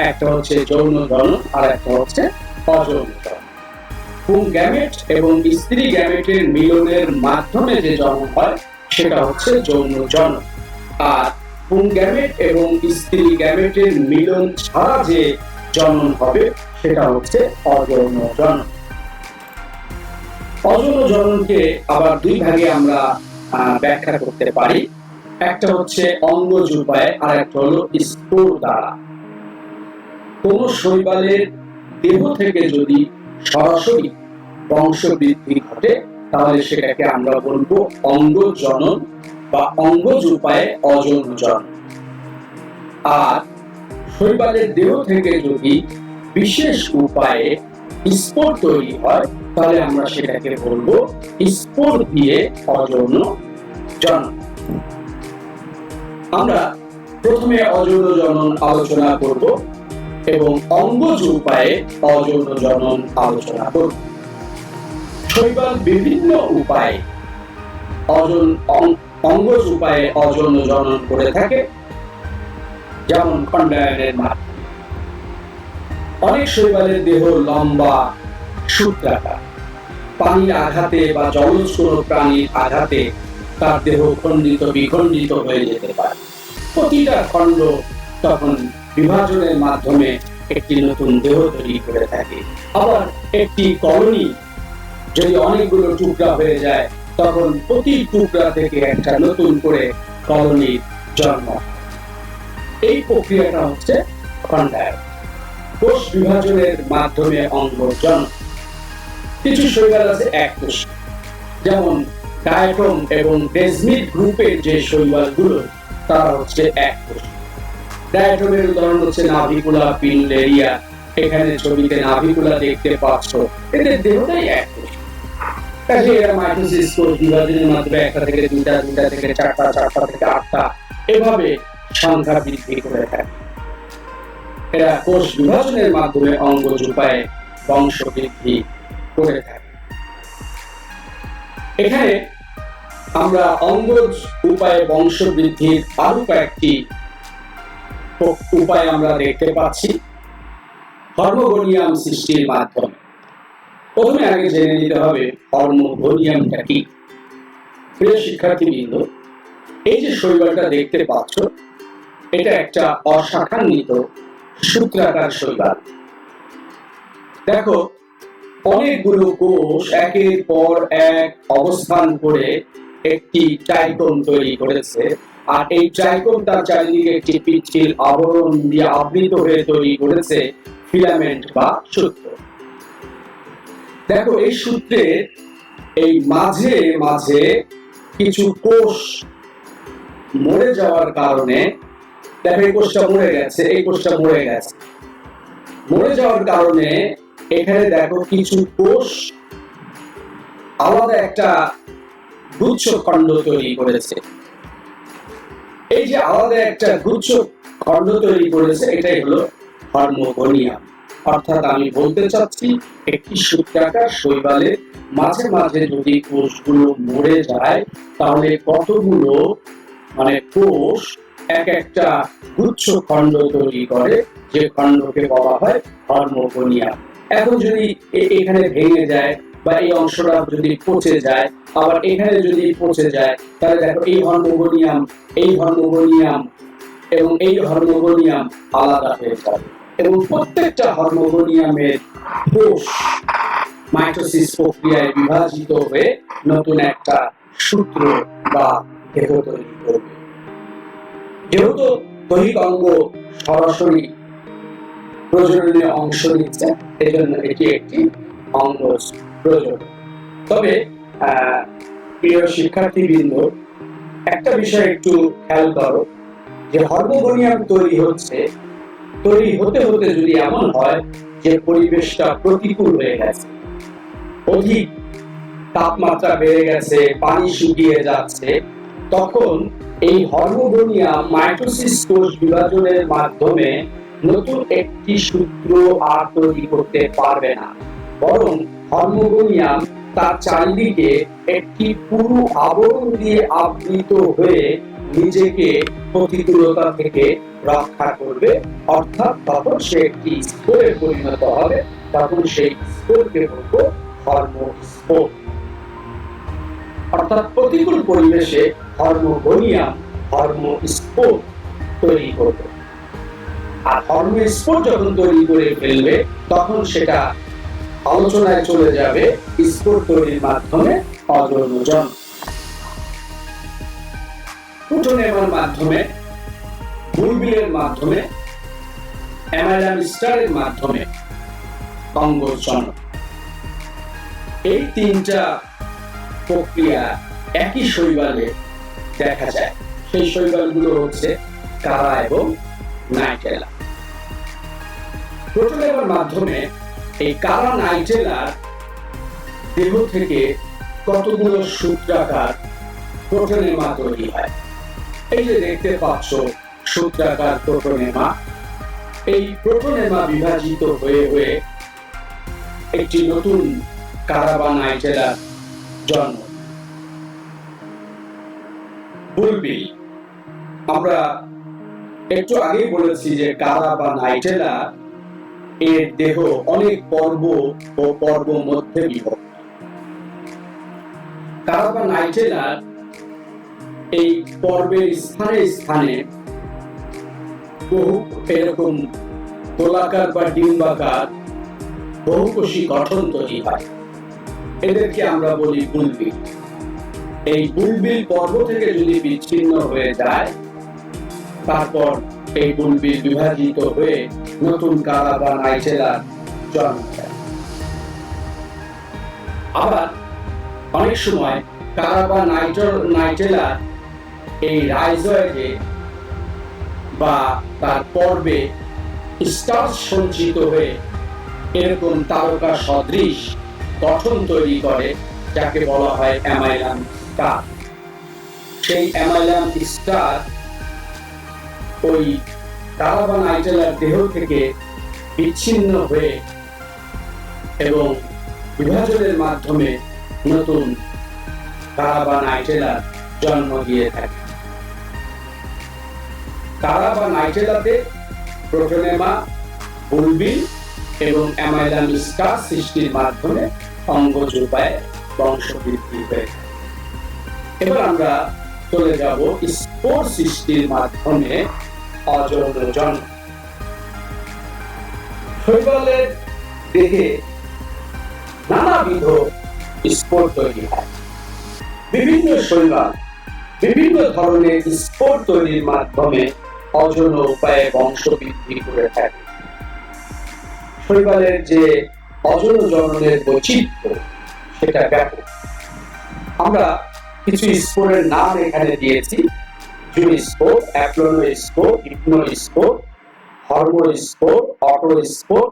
একটা হচ্ছে যৌন জনন আর একটা হচ্ছে অযৌন জনন। পুংগ্যামেট এবং স্ত্রী গ্যামেটের মিলনের মাধ্যমে যে জনন হয় সেটা হচ্ছে যৌন জনন, আর পুংগ্যামেট এবং স্ত্রী গ্যামেটের মিলন ছাড়া যে জনন হবে সেটা হচ্ছে অযৌন জনন। অযৌন জননকে আবার দুই ভাগে আমরা ব্যাখ্যা করতে পারি, একটা হচ্ছে অঙ্গজ উপায়ে আর একটা হলো স্পোর দ্বারা। কোন শৈবালের দেহ থেকে যদি সরাসরি বংশবৃদ্ধি ঘটে তাহলে সেটাকে আমরা বলবো অঙ্গ জনন বা অঙ্গজ উপায়ে অযৌন জনন। আর শৈবালের দেহ থেকে যদি বিশেষ উপায়ে স্পোর তৈরি হয় তাহলে আমরা সেটাকে বলবো স্পোর দিয়ে অযৌন জনন। আমরা প্রথমে অযৌন জনন আলোচনা করব এবং অঙ্গজ উপায়ে অযৌন জনন আলোচনা করব। শৈবাল বিভিন্ন উপায়ে অঙ্গজ উপায়ে অযৌন জনন করে থাকে, যেমন খণ্ডায়নের মাধ্যমে। অনেক শৈবালের দেহ লম্বা, সূত্রাকার। পানির আঘাতে বা জলজ কোনো প্রাণীর আঘাতে তার দেহ খণ্ডিত বিখণ্ডিত হয়ে যেতে পারে। প্রতিটা খণ্ড তখন বিভাজনের মাধ্যমে একটি নতুন দেহ তৈরি করে থাকে। আবার একটি কলোনি যদি অনেকগুলো টুকরা হয়ে যায় তখন প্রতি টুকরা থেকে একটা নতুন করে কলোনির জন্ম। এই প্রক্রিয়াটা হচ্ছে খণ্ডায়ন। কোষ বিভাজনের মাধ্যমে অঙ্গ জন্ম। কিছু শৈবাল আছে এককোষী, যেমন ডায়াটম এবং ডেজমিড গ্রুপের যে শৈবালগুলো তারা হচ্ছে এককোষী। ডায়াটমের উদাহরণ হচ্ছে নাভিকুলা, পিনুলেরিয়া। এখানে ছবিতে নাভিকুলা দেখতে পাচ্ছ, এদের দেহটাই এককোষী। কাজে এরা মাইটোসিস কোষ বিভাজনের মাধ্যমে একটা থেকে দুইটা, দুইটা থেকে চারটা, চারটা থেকে আটটা এভাবে সংখ্যা বৃদ্ধি করে থাকে। এরা কোষ বিভাজনের মাধ্যমে অঙ্গজ উপায়ে বংশ বৃদ্ধি করে থাকে। এখানে আমরা অঙ্গজ উপায়ে বংশ বৃদ্ধির আরো কয়েকটি উপায় আমরা দেখতে পাচ্ছি হরমোগোনিয়াম সৃষ্টির মাধ্যমে। প্রথমে আগে জেনে নিতে হবে হরমোগোনিয়ামটা কি। প্রিয় শিক্ষার্থীবৃন্দ, এই যে শৈবালটা দেখতে পাচ্ছ এটা একটা অশাখান্বিত সূত্রাকার শৈবাল। দেখো, অনেকগুলো কোষ একের পর এক অবস্থান করে একটি ট্রাইকোন তৈরি করেছে, আর এই ট্রাইকোন তার চারিদিকে একটি পিচ্ছিল আবরণ দিয়ে আবৃত হয়ে তৈরি করেছে ফিলামেন্ট বা সূত্র। দেখো, এই সূত্রের এই মাঝে মাঝে কিছু কোষ মরে যাওয়ার কারণে, দেখো এই কোষটা মরে গেছে, এই কোষটা মরে গেছে, মরে যাওয়ার কারণে এখানে দেখো কিছু কোষ আলাদা একটা গুচ্ছ খণ্ড তৈরি করেছে। এই যে আলাদা একটা গুচ্ছ খণ্ড তৈরি করেছে এটাই হলো হরমোগোনিয়াম। অর্থাৎ আমি বলতে চাচ্ছি একটি সূত্রাকার শৈবালের মাঝে মাঝে যদি কোষগুলো মরে যায় তাহলে কতগুলো কোষ এক একটা গুচ্ছ খণ্ড তৈরি করে, যে খণ্ডকে বলা হয় হরমোগোনিয়াম। এখন যদি এখানে ভেঙে যায় বা এই অংশটা যদি পচে যায়, আবার এখানে যদি পচে যায়, তাহলে দেখো এই হরমোগোনিয়াম, এই হরমোগোনিয়াম এবং এই হরমোগোনিয়াম আলাদা হয়ে যাবে এবং প্রত্যেকটা হরমোগোনিয়ামের কোষ মাইটোসিস প্রক্রিয়ায় বিভাজিত হয়ে নতুন একটা সূত্র বা দেহ তৈরি করবে। যেহেতু দৈহিক অঙ্গ সরাসরি প্রজননে অংশ নিচ্ছে, এজন্য এটি একটি অঙ্গজ প্রজনন। তবে প্রিয় শিক্ষার্থীবৃন্দ, একটা বিষয় একটু খেয়াল করো যে হরমোগোনিয়াম তৈরি হতে হতে যদি এমন হয় যে পরিবেশটা প্রতিকূল হয়ে গেছে, অধিক তাপমাত্রা বেড়ে গেছে, পানি শুকিয়ে যাচ্ছে, তখন এই হরমোগোনিয়াম মাইটোসিস কোষ বিভাজনের মাধ্যমে নতুন একটি সূত্র আর তৈরি করতে পারবে না, বরং হরমোগোনিয়াম তার চারিদিকে একটি পুরু আবরণ দিয়ে আবৃত হয়ে নিজেকে প্রতিকূলতা থেকে রক্ষা করবে। অর্থাৎ তখন সে একটি স্পোরে পরিণত হবে, তখন সেই স্পোরকে বলবো হরমোস্পোর। অর্থাৎ প্রতিকূল পরিবেশে হরমোগোনিয়াম হরমোস্পোর তৈরি করবে। আর হরমোস্পোর যখন তৈরি করে ফেলবে তখন সেটা আলোচনায় চলে যাবে স্পোর তৈরির মাধ্যমে অযৌন জন্ম। প্রোটোনেমার মাধ্যমে, বুলবিলের মাধ্যমে, অ্যামাইলাম স্টারের মাধ্যমে অঙ্গজ জন্ম। এই তিনটা প্রক্রিয়া একই শৈবালে দেখা যায়। সেই শৈবালগুলো হচ্ছে কারা এবং নাইটেলা। প্রোটোনেমার মাধ্যমে এই কারা নাইটেলার দেহ থেকে কতগুলো সূত্রাকার প্রোটোনেমা তৈরি হয়। এই যে দেখতে পাচ্ছ সূত্রাকার প্রোটোনেমা, এই প্রোটোনেমা বিভাজিত হয়ে হয়ে একটি নতুন কারা বা নাইটেলার জন্ম। বুলবিল, আমরা একটু আগেই বলেছি যে কারা বা নাইটেলা এর দেহ অনেক পর্ব ও পর্ব মধ্যে বিভক্ত। কারা বা নাইটেলার এই পর্বের স্থানে স্থানে বহু এরকম গোলাকার বা ডিম্বাকার বহুকোষী গঠন তৈরি হয়। এদেরকে আমরা বলি বুলবিল। এই বুলবিল পর্ব থেকে যদি বিচ্ছিন্ন হয়ে যায়, তারপর এই বুলবিল বিভাজিত হয়ে নতুন কারা বা নাইটেলার জন্ম দেয়। আবার অনেক সময় কারা বা নাইটেলার এই রাইজয়েডে বা তার পর্বে স্টার্চ সঞ্চিত হয়ে এরকম তারকা সদৃশ গঠন তৈরি করে, যাকে বলা হয় অ্যামাইলাম স্টার। সেই অ্যামাইলাম স্টার ওই কারা বা নাইটেলার দেহ থেকে বিচ্ছিন্ন হয়ে এবং বিভাজনের মাধ্যমে নতুন কারা বা নাইটেলার জন্ম দিয়ে থাকে। কারা বা নাইটেলাতে প্রোটোনেমা, বুলবিল এবং অ্যামাইলাম স্টার সৃষ্টির মাধ্যমে অঙ্গজ উপায়ে বংশবৃদ্ধি হয়ে থাকে। এবার আমরা চলে যাব স্পোর সৃষ্টির মাধ্যমে অযৌন জন্ম। শৈবালের দেহে নানাবিধ স্পোর তৈরি হয়। বিভিন্ন শৈবাল বিভিন্ন ধরনের স্পোর তৈরির মাধ্যমে অযৌন উপায়ে বংশবৃদ্ধি করে থাকে। শৈবালের যে অযৌন জননের বৈচিত্র্য সেটা ব্যাপক। আমরা কিছু স্পোরের নাম এখানে দিয়েছি: zoospore, aplanospore, hypnospore, hormospore, autospore,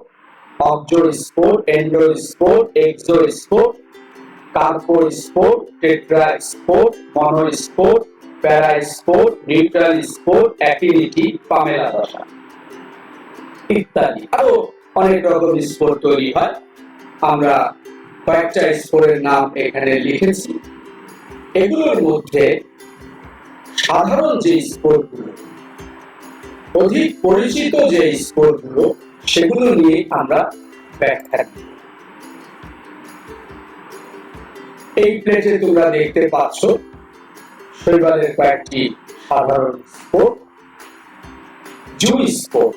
অবজোস্পোর, endospore, exospore, carpospore, tetraspore, monospore, paraspore, neutral spore, akinete, palmella দশা ইত্যাদি। আরো অনেক রকম স্পোর তৈরি হয়। আমরা কয়েকটা স্পোরের নাম এখানে লিখেছি। এগুলোর মধ্যে সাধারণ যে স্পোরগুলো, অধিক পরিচিত যে স্পোরগুলো, সেগুলো নিয়ে আমরা ব্যাখ্যা করি। এই প্লেটে তোমরা দেখতে পাচ্ছ শৈবালের কয়েকটি সাধারণ স্পোর। জুইস্পোর,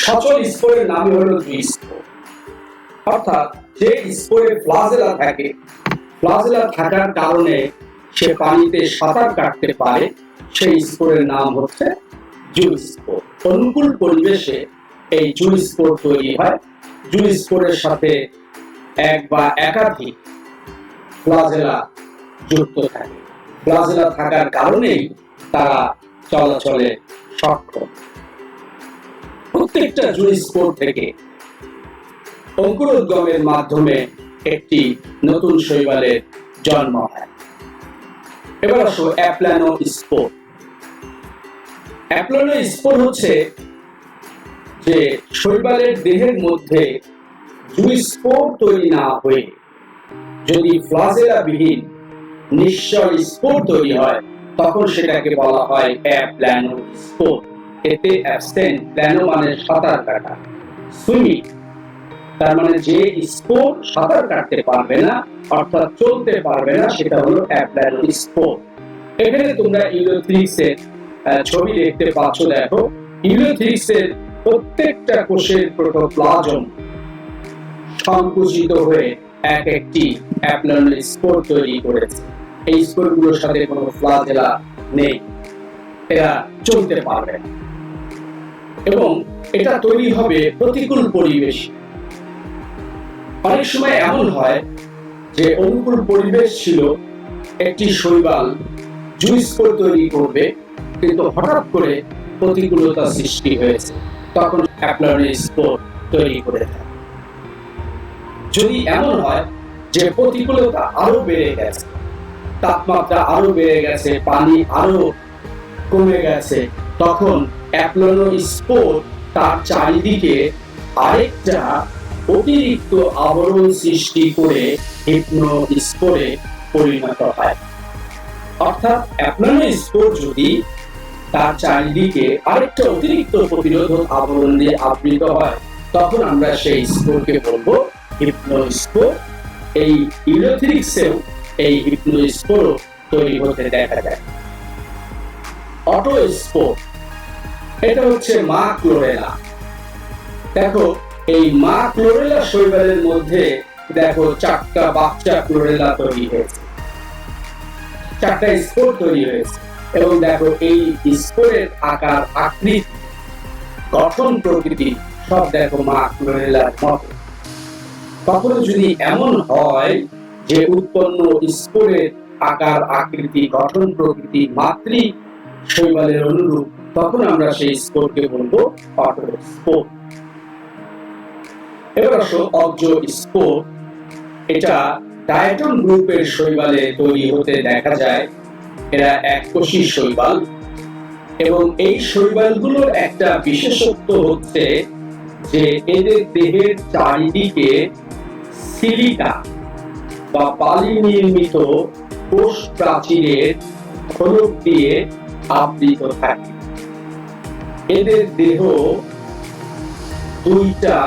সচল স্পোরের নাম হলো জুইস্পোর। অর্থাৎ যে স্পোরে ফ্লাজেলা থাকে, ফ্লাজেলা থাকার কারণে সে পানিতে সাঁতার কাটতে পারে, সেই স্পোরের নাম হচ্ছে জুইস্পোর। অনুকূল পরিবেশে এই জুইস্পোর তৈরি হয়। জুইস্পোরের সাথে এক বা একাধিক ফ্লাজেলা যুক্ত থাকে। ফ্লাজেলা থাকার কারণেই তারা চলাচলে সক্ষম। প্রত্যেকটা জুইস্পোর থেকে অঙ্কুরোদ্গমের মাধ্যমে একটি নতুন শৈবালের জন্ম হয়। এবার আসো অ্যাপ্লানোস্পোর। অ্যাপ্লানোস্পোর হচ্ছে যে শৈবালের দেহের মধ্যে জুইস্পোর তৈরি না হয়ে যদি ফ্লাজেলা বিহীন নিশ্চল স্পোর তৈরি হয়, তখন সেটাকে বলা হয় অ্যাপ্লানোস্পোর। এতে অ্যাবসেন্ট, প্ল্যানো মানে সাঁতার কাটা, সুইমিং, তার মানে যে স্পোর সাঁতার কাটতে পারবে না, অর্থাৎ চলতে পারবে না, সেটা হলো অ্যাপ্লানোস্পোর। এখানে তোমরা ইউলোথ্রিক্সের ছবি দেখতে পাচ্ছ। দেখো, ইউলোথ্রিক্সের প্রত্যেকটা কোষের প্রোটোপ্লাজম সংকুচিত হয়ে এক একটি অ্যাপ্লানোস্পোর তৈরি করেছে। এই স্পোরগুলোর সাথে কোনো ফ্লাজেলা নেই, এরা চলতে পারবে না এবং এটা তৈরি হবে প্রতিকূল পরিবেশ। অনেক সময় এমন হয় যে অনুকূল পরিবেশ ছিল, একটি শৈবাল জুইস্পোর তৈরি করবে, কিন্তু হঠাৎ করে প্রতিকূলতা সৃষ্টি হয়েছে, তখন অ্যাপ্লনোস্পোর তৈরি করে থাকে। যদি এমন হয় যে প্রতিকূলতা আরো বেড়ে গেছে, তাপমাত্রা আরো বেড়ে গেছে, পানি আরো কমে গেছে, তখন অ্যাপ্লনোস্পোর তার চারিদিকে আরেকটা অতিরিক্ত আবরণ সৃষ্টি করে হিপনোস্পোরে পরিণত হয়। অর্থাৎ অ্যাপ্লনোস্পোর যদি তার চারিদিকে আরেকটা অতিরিক্ত প্রতিরোধক আবরণ দিয়ে আবৃত হয়, তখন আমরা সেই স্পোরকে বলবো হিপনোস্পোর। এই ইউলোথিরিক্সেও এই হিপনোস্পোর তৈরি হতে দেখা যায়। অটোস্পোর, এটা হচ্ছে মা ক্লোরেলা। দেখো, এই মা ক্লোরেলা শৈবালের মধ্যে দেখো 4টা বাচ্চা ক্লোরেলা তৈরি হয়েছে, 4টা স্পোর তৈরি হয়েছে, এবং দেখো এই স্পোরের আকার, আকৃতি, গঠন, প্রকৃতি সব দেখো মা ক্লোরেলার মতো। কখনো যদি এমন হয় যে উৎপন্ন স্পোরের আকার, আকৃতি, গঠন, প্রকৃতি মাতৃ শৈবালের অনুরূপ, তখন আমরা সেই স্পোরকে বলবো অটোস্পোর। এবার আসো অক্সোস্পোর। এটা ডায়াটম গ্রুপের শৈবালে তৈরি হতে দেখা যায়। এরা এককোষী শৈবাল, এবং এই শৈবালগুলোর একটা বিশেষত্ব হচ্ছে যে এদের দেহের চারিদিকে সিলিকা বা বালি নির্মিত কোষ প্রাচীরের খোলক দিয়ে আবৃত থাকে। এদের দেহ 2টা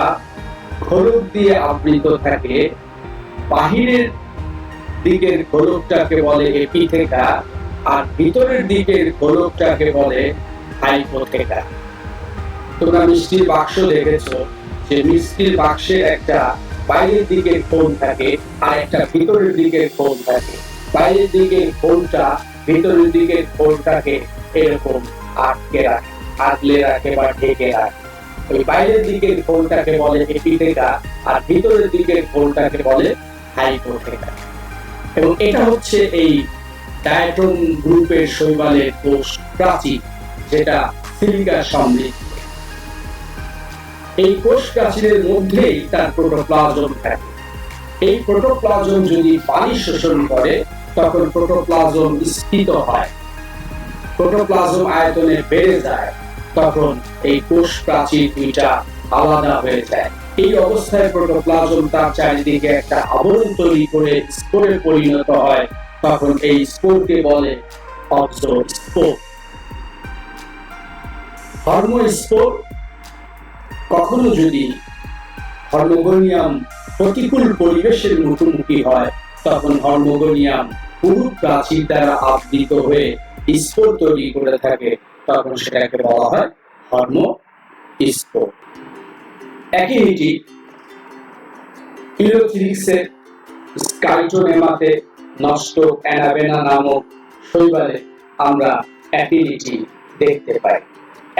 খোলক দিয়ে আবৃত থাকে। বাহিরের দিকের খোলকটাকে বলে এপিথেকা, আর ভিতরের দিকের খোলকটাকে বলে হাইপোথেকা। তোমরা মিষ্টির বাক্স দেখেছো যে মিষ্টির বাক্সের একটা বাইরের দিকের খোল থাকে আর একটা ভিতরের দিকের খোল থাকে। বাইরের দিকের খোলটা ভিতরের দিকের খোলটাকে এরকম আটকে রাখে, আগলে রাখে বা ঢেকে রাখে। ওই বাইরের দিকের খোলটাকে বলে এপিথেকা, আর ভিতরের দিকের খোলটাকে বলে হাইপোথেকা। এবং এটা হচ্ছে এই ডায়াটম গ্রুপের শৈবালের কোষ প্রাচীর, যেটা সিলিকা সমৃদ্ধ। এই কোষ প্রাচীরের মধ্যেই তার প্রোটোপ্লাজম থাকে। এই প্রোটোপ্লাজম যদি পানি শোষণ করে, তখন প্রোটোপ্লাজম স্ফীত হয়, প্রোটোপ্লাজম আয়তনে বেড়ে যায়, তখন এই কোষ প্রাচীর 2টা আলাদা হয়ে যায়। এই অবস্থায় প্রোটোপ্লাজম তার চারিদিকে একটা আবরণ তৈরি করে স্পোরে পরিণত হয়, তখন এই স্পোরকে বলে অক্সোস্পোর। হর্মোস্পোর, কখনো যদি হর্মোগোনিয়াম প্রতিকূল পরিবেশের মুখোমুখি হয়, তখন হর্মোগোনিয়াম পুরু প্রাচীর দ্বারা আবৃত হয়ে স্পোর তৈরি করে থাকে, তখন সেটাকে বলা হয় হর্মোস্পোর। একই নীতি ইউলোথিরিক্সের স্কাইটোনেমাতে নষ্ট অ্যানাবেনা নামক শৈবালে আমরা একই নীতি দেখতে পাই।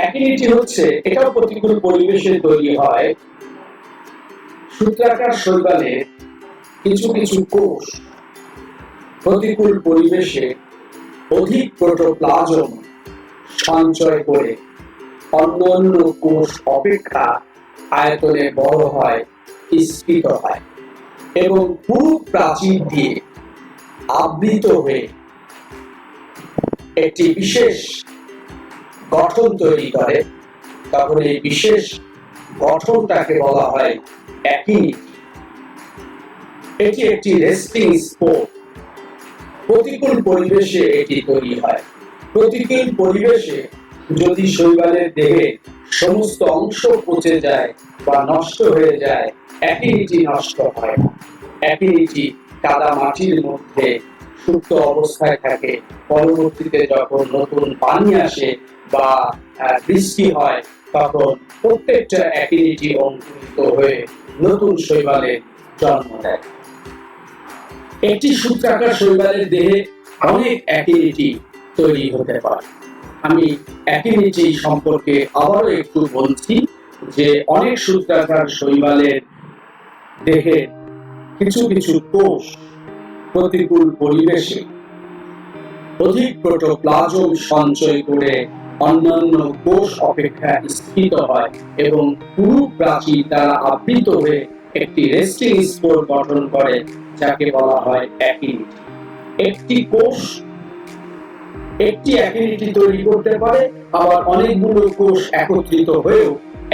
একই নীতি হচ্ছে, এটাও প্রতিকূল পরিবেশে তৈরি হয়। সূত্রাকার শৈবালে কিছু কিছু কোষ প্রতিকূল পরিবেশে অধিক প্রোটোপ্লাজম সঞ্চয় করে অন্যান্য কোষ অপেক্ষা আয়তনে বড় হয়, স্ফীত হয়, এবং পুরু প্রাচীর দিয়ে আবৃত হয়ে একটি বিশেষ গঠন তৈরি করে, তখন এই বিশেষ গঠনটাকে বলা হয় একই নীতি। এটি একটি রেস্টিং স্পোর। প্রতিকূল পরিবেশে এটি তৈরি হয়। প্রতিকূল পরিবেশে যদি শৈবালের দেহে সমস্ত অংশ পচে যায় বা নষ্ট হয়ে যায়, একই নীতি নষ্ট হয় না। একই নীতি কাদা মাটির মধ্যে সুপ্ত অবস্থায় থাকে। পরবর্তীতে যখন নতুন পানি আসে বা বৃষ্টি হয়, তখন প্রত্যেকটা একই নীতি অঙ্কুরিত হয়ে নতুন শৈবালের জন্ম দেয়। একটি সূত্রাকার শৈবালের দেহে অনেক একই নীতি তৈরি হতে পারে। আমি একই নীতি সম্পর্কে আবারও একটু বলছি যে অনেক সূত্রাকার শৈবালের দেহে কিছু কিছু কোষ প্রতিকূল পরিবেশে অধিক প্রোটোপ্লাজম সঞ্চয় করে অন্যান্য কোষ অপেক্ষা স্ফীত হয় এবং পুরু প্রাচীর দ্বারা আবৃত হয়ে একটি রেস্টিং স্পোর গঠন করে, যাকে বলা হয় অ্যাকিনিটি। একটি কোষ একটি অ্যাকিনিটি তৈরি করতে পারে, আবার অনেকগুলো কোষ একত্রিত হয়েও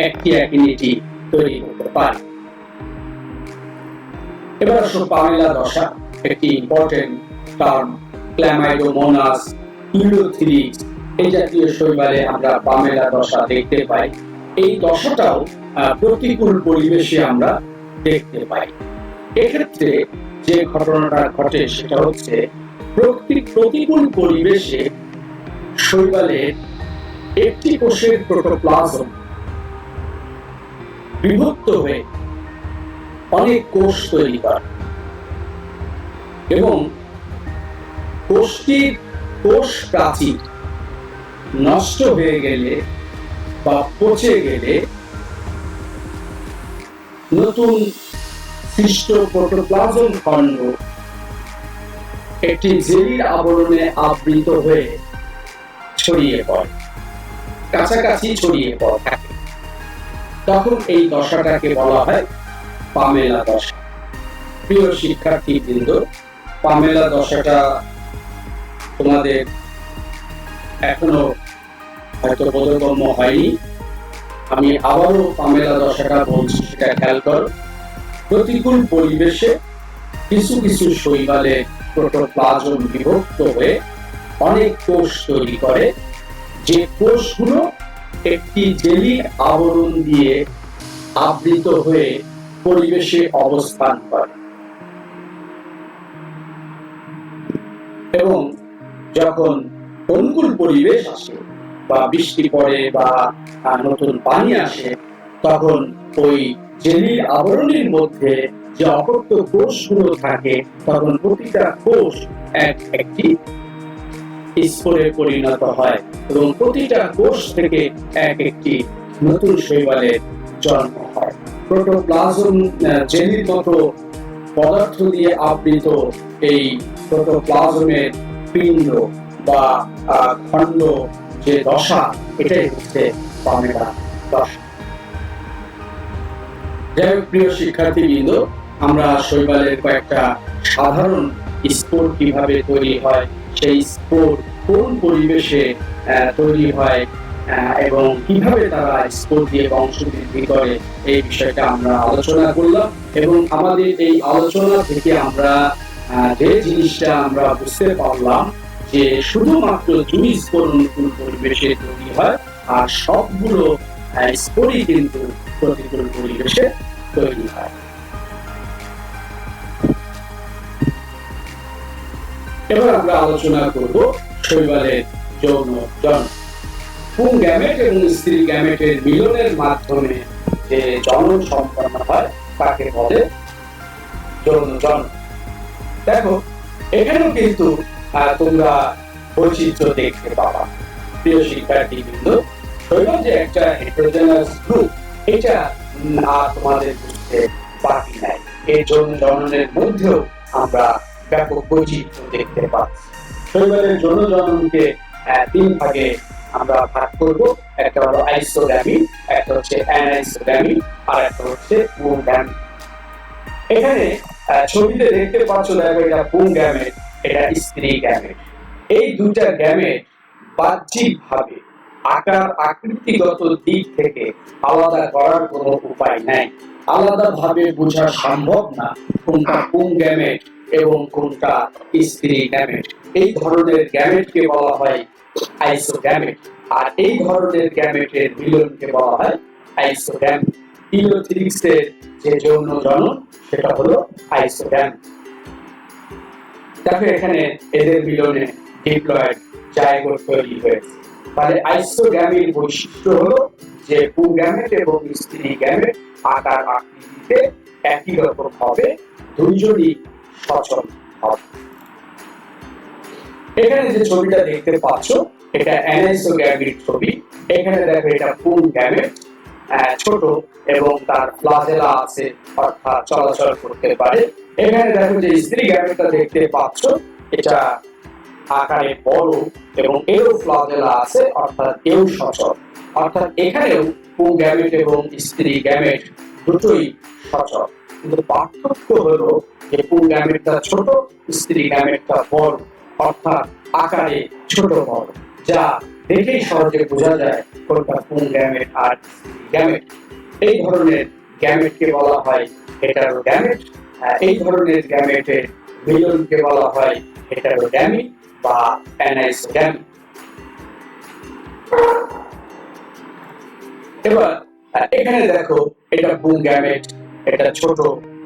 একটি অ্যাকিনিটি তৈরি করতে পারে। এবার আসো পামেলা দশা, একটি ইম্পর্টেন্ট টার্ম। ক্ল্যামাইডোমোনাস, ইউলোথিরিক্স এই জাতীয় শৈবালে আমরা পামেলা দশা দেখতে পাই। এই দশাটাও প্রতিকূল পরিবেশে আমরা দেখতে পাই। এক্ষেত্রে যে ঘটনাটা ঘটে সেটা হচ্ছে প্রতিকূল পরিবেশে শৈবালের একটি কোষের প্রোটোপ্লাজম বিভক্ত হয়ে অনেক কোষ তৈরি করে এবং কোষটির কোষ প্রাচীর নষ্ট হয়ে গেলে বা পচে গেলে নতুন সৃষ্ট প্রোটোপ্লাজম খণ্ড একটি জেলির আবরণে আবৃত হয়ে ছড়িয়ে পড়ে, কাছাকাছি ছড়িয়ে পড়ে থাকে। তখন এই দশাটাকে বলা হয় পামেলা দশা। প্রিয় শিক্ষার্থীবৃন্দ, পামেলা দশাটা তোমাদের এখনো হয়তো বোধগম্য হয়নি। আমি আবারও পামেলা দশাটা বলছি, সেটা খেয়াল করো। প্রতিকূল পরিবেশে কিছু কিছু শৈবালে প্রোটোপ্লাজম বিভক্ত হয়ে অনেক কোষ তৈরি করে, যে কোষগুলো একটি জেলির আবরণ দিয়ে আবৃত হয়ে পরিবেশে অবস্থান করে এবং যখন অনুকূল পরিবেশ আসে বা বৃষ্টি পড়ে বা নতুন পানি আসে, তখন ওই জেলির আবরণের মধ্যে যে অপত্য কোষগুলো থাকে, তখন প্রতিটা কোষ একটি স্পোরে পরিণত হয় এবং প্রতিটা কোষ থেকে একটি নতুন শৈবালের জন্ম হয়। প্রোটোপ্লাজম জেলির মতো পদার্থ দিয়ে আবৃত এই প্রোটোপ্লাজমের পিণ্ড বা খণ্ড যে দশা, এটাই হচ্ছে পামেলা দশা। যাই হোক, প্রিয় শিক্ষার্থীবৃন্দ, আমরা শৈবালের কয়েকটা সাধারণ স্পোর কিভাবে তৈরি হয়, সেই স্পোর কোন পরিবেশে তৈরি হয় এবং কিভাবে তারা স্পোর দিয়ে বংশবৃদ্ধি করে, এই বিষয়টা আমরা আলোচনা করলাম। এবং আমাদের এই আলোচনা থেকে আমরা যে জিনিসটা আমরা বুঝতে পারলাম যে শুধুমাত্র দুই স্পোর অনুকূল পরিবেশে তৈরি হয়, আর সবগুলো স্পোরই কিন্তু প্রতিকূল পরিবেশে তৈরি হয়। এবার আমরা আলোচনা করব শৈবালের যৌন জন্ম। পুং গ্যামেট এবং স্ত্রী গ্যামেটের মিলনের মাধ্যমে যে জনন সম্পন্ন হয় তাকে বলে যৌন জন্ম। দেখো, এখানেও কিন্তু তোমরা বৈচিত্র্য দেখতে পাবা। প্রিয় শিক্ষার্থীবৃন্দ, শৈবাল যে একটা হেটেরোজেনাস গ্রুপ, এটা তোমাদের বুঝতে বাকি নাই। এই যৌন জননের মধ্যেও আমরা ব্যাপক বৈচিত্র্য দেখতে পাচ্ছি। শৈবালের যৌন জননকে তিন ভাগে আমরা ভাগ করব। একটা হলো আইসোগ্যামি, একটা হচ্ছে অ্যানাইসোগ্যামি, আর একটা হচ্ছে পুংগ্যামি। এখানে ছবিতে দেখতে পাচ্ছ, দেখো, এটা পুংগ্যামেট, এটা স্ত্রী গ্যামেট। এই দুইটা গ্যামেট বাহ্যিকভাবে আকার আকৃতিগত দিক থেকে আলাদা করার কোনো উপায় নাই। আলাদাভাবে বোঝা সম্ভব না কোনটা পুংগ্যামেট এবং কোনটা স্ত্রী গ্যামেট। এই ধরনের গ্যামেটকে বলা হয় আইসোগ্যামেট, আর এই ধরনের গ্যামেটের মিলনকে বলা হয় আইসোগ্যামি। ইউলোথিরিক্সের যে যৌন জনন, সেটা হলো আইসোগ্যামি। দেখো, এখানে এদের মিলনে ডিপ্লয়েড জাইগোট তৈরি হয়েছে। তাহলে আইসোগ্যামির বৈশিষ্ট্য হলো যে পুংগ্যামেট এবং স্ত্রী গ্যামেট আকার আকৃতিতে একই রকম হবে, দুইজনই সচল হবে। এখানে যে ছবিটা দেখতে পাচ্ছ, এটা অ্যানাইসোগ্যামির ছবি। এখানে দেখো, এটা পুংগ্যামেট, ছোট এবং তার ফ্লাজেলা আছে, অর্থাৎ চলাচল করতে পারে। এখানে দেখো যে স্ত্রী গ্যামেটটা দেখতে পাচ্ছ, এটা আকারে বড় এবং এরও ফ্লাজেলা আছে, অর্থাৎ এও সচল। অর্থাৎ এখানেও পুং গ্যামেট এবং স্ত্রী গ্যামেট দুটোই সচল, কিন্তু পার্থক্য হলো যে পুং গ্যামেটটা ছোট, স্ত্রী গ্যামেটটা বড়, অর্থাৎ আকারে ছোট বড়, যা দেখেই সহজে বোঝা যায় কোনটা পুং গ্যামেট আর স্ত্রী গ্যামেট। এই ধরনের গ্যামেটকে বলা হয় হেটারোগ্যামেট। এই ধরনের গ্যামেটের মিলনকে বলা হয় হেটারোগ্যামি বা অ্যানাইসোগ্যামি। এবার এখানে দেখো, এটা পুং গ্যামেট, এটা ছোট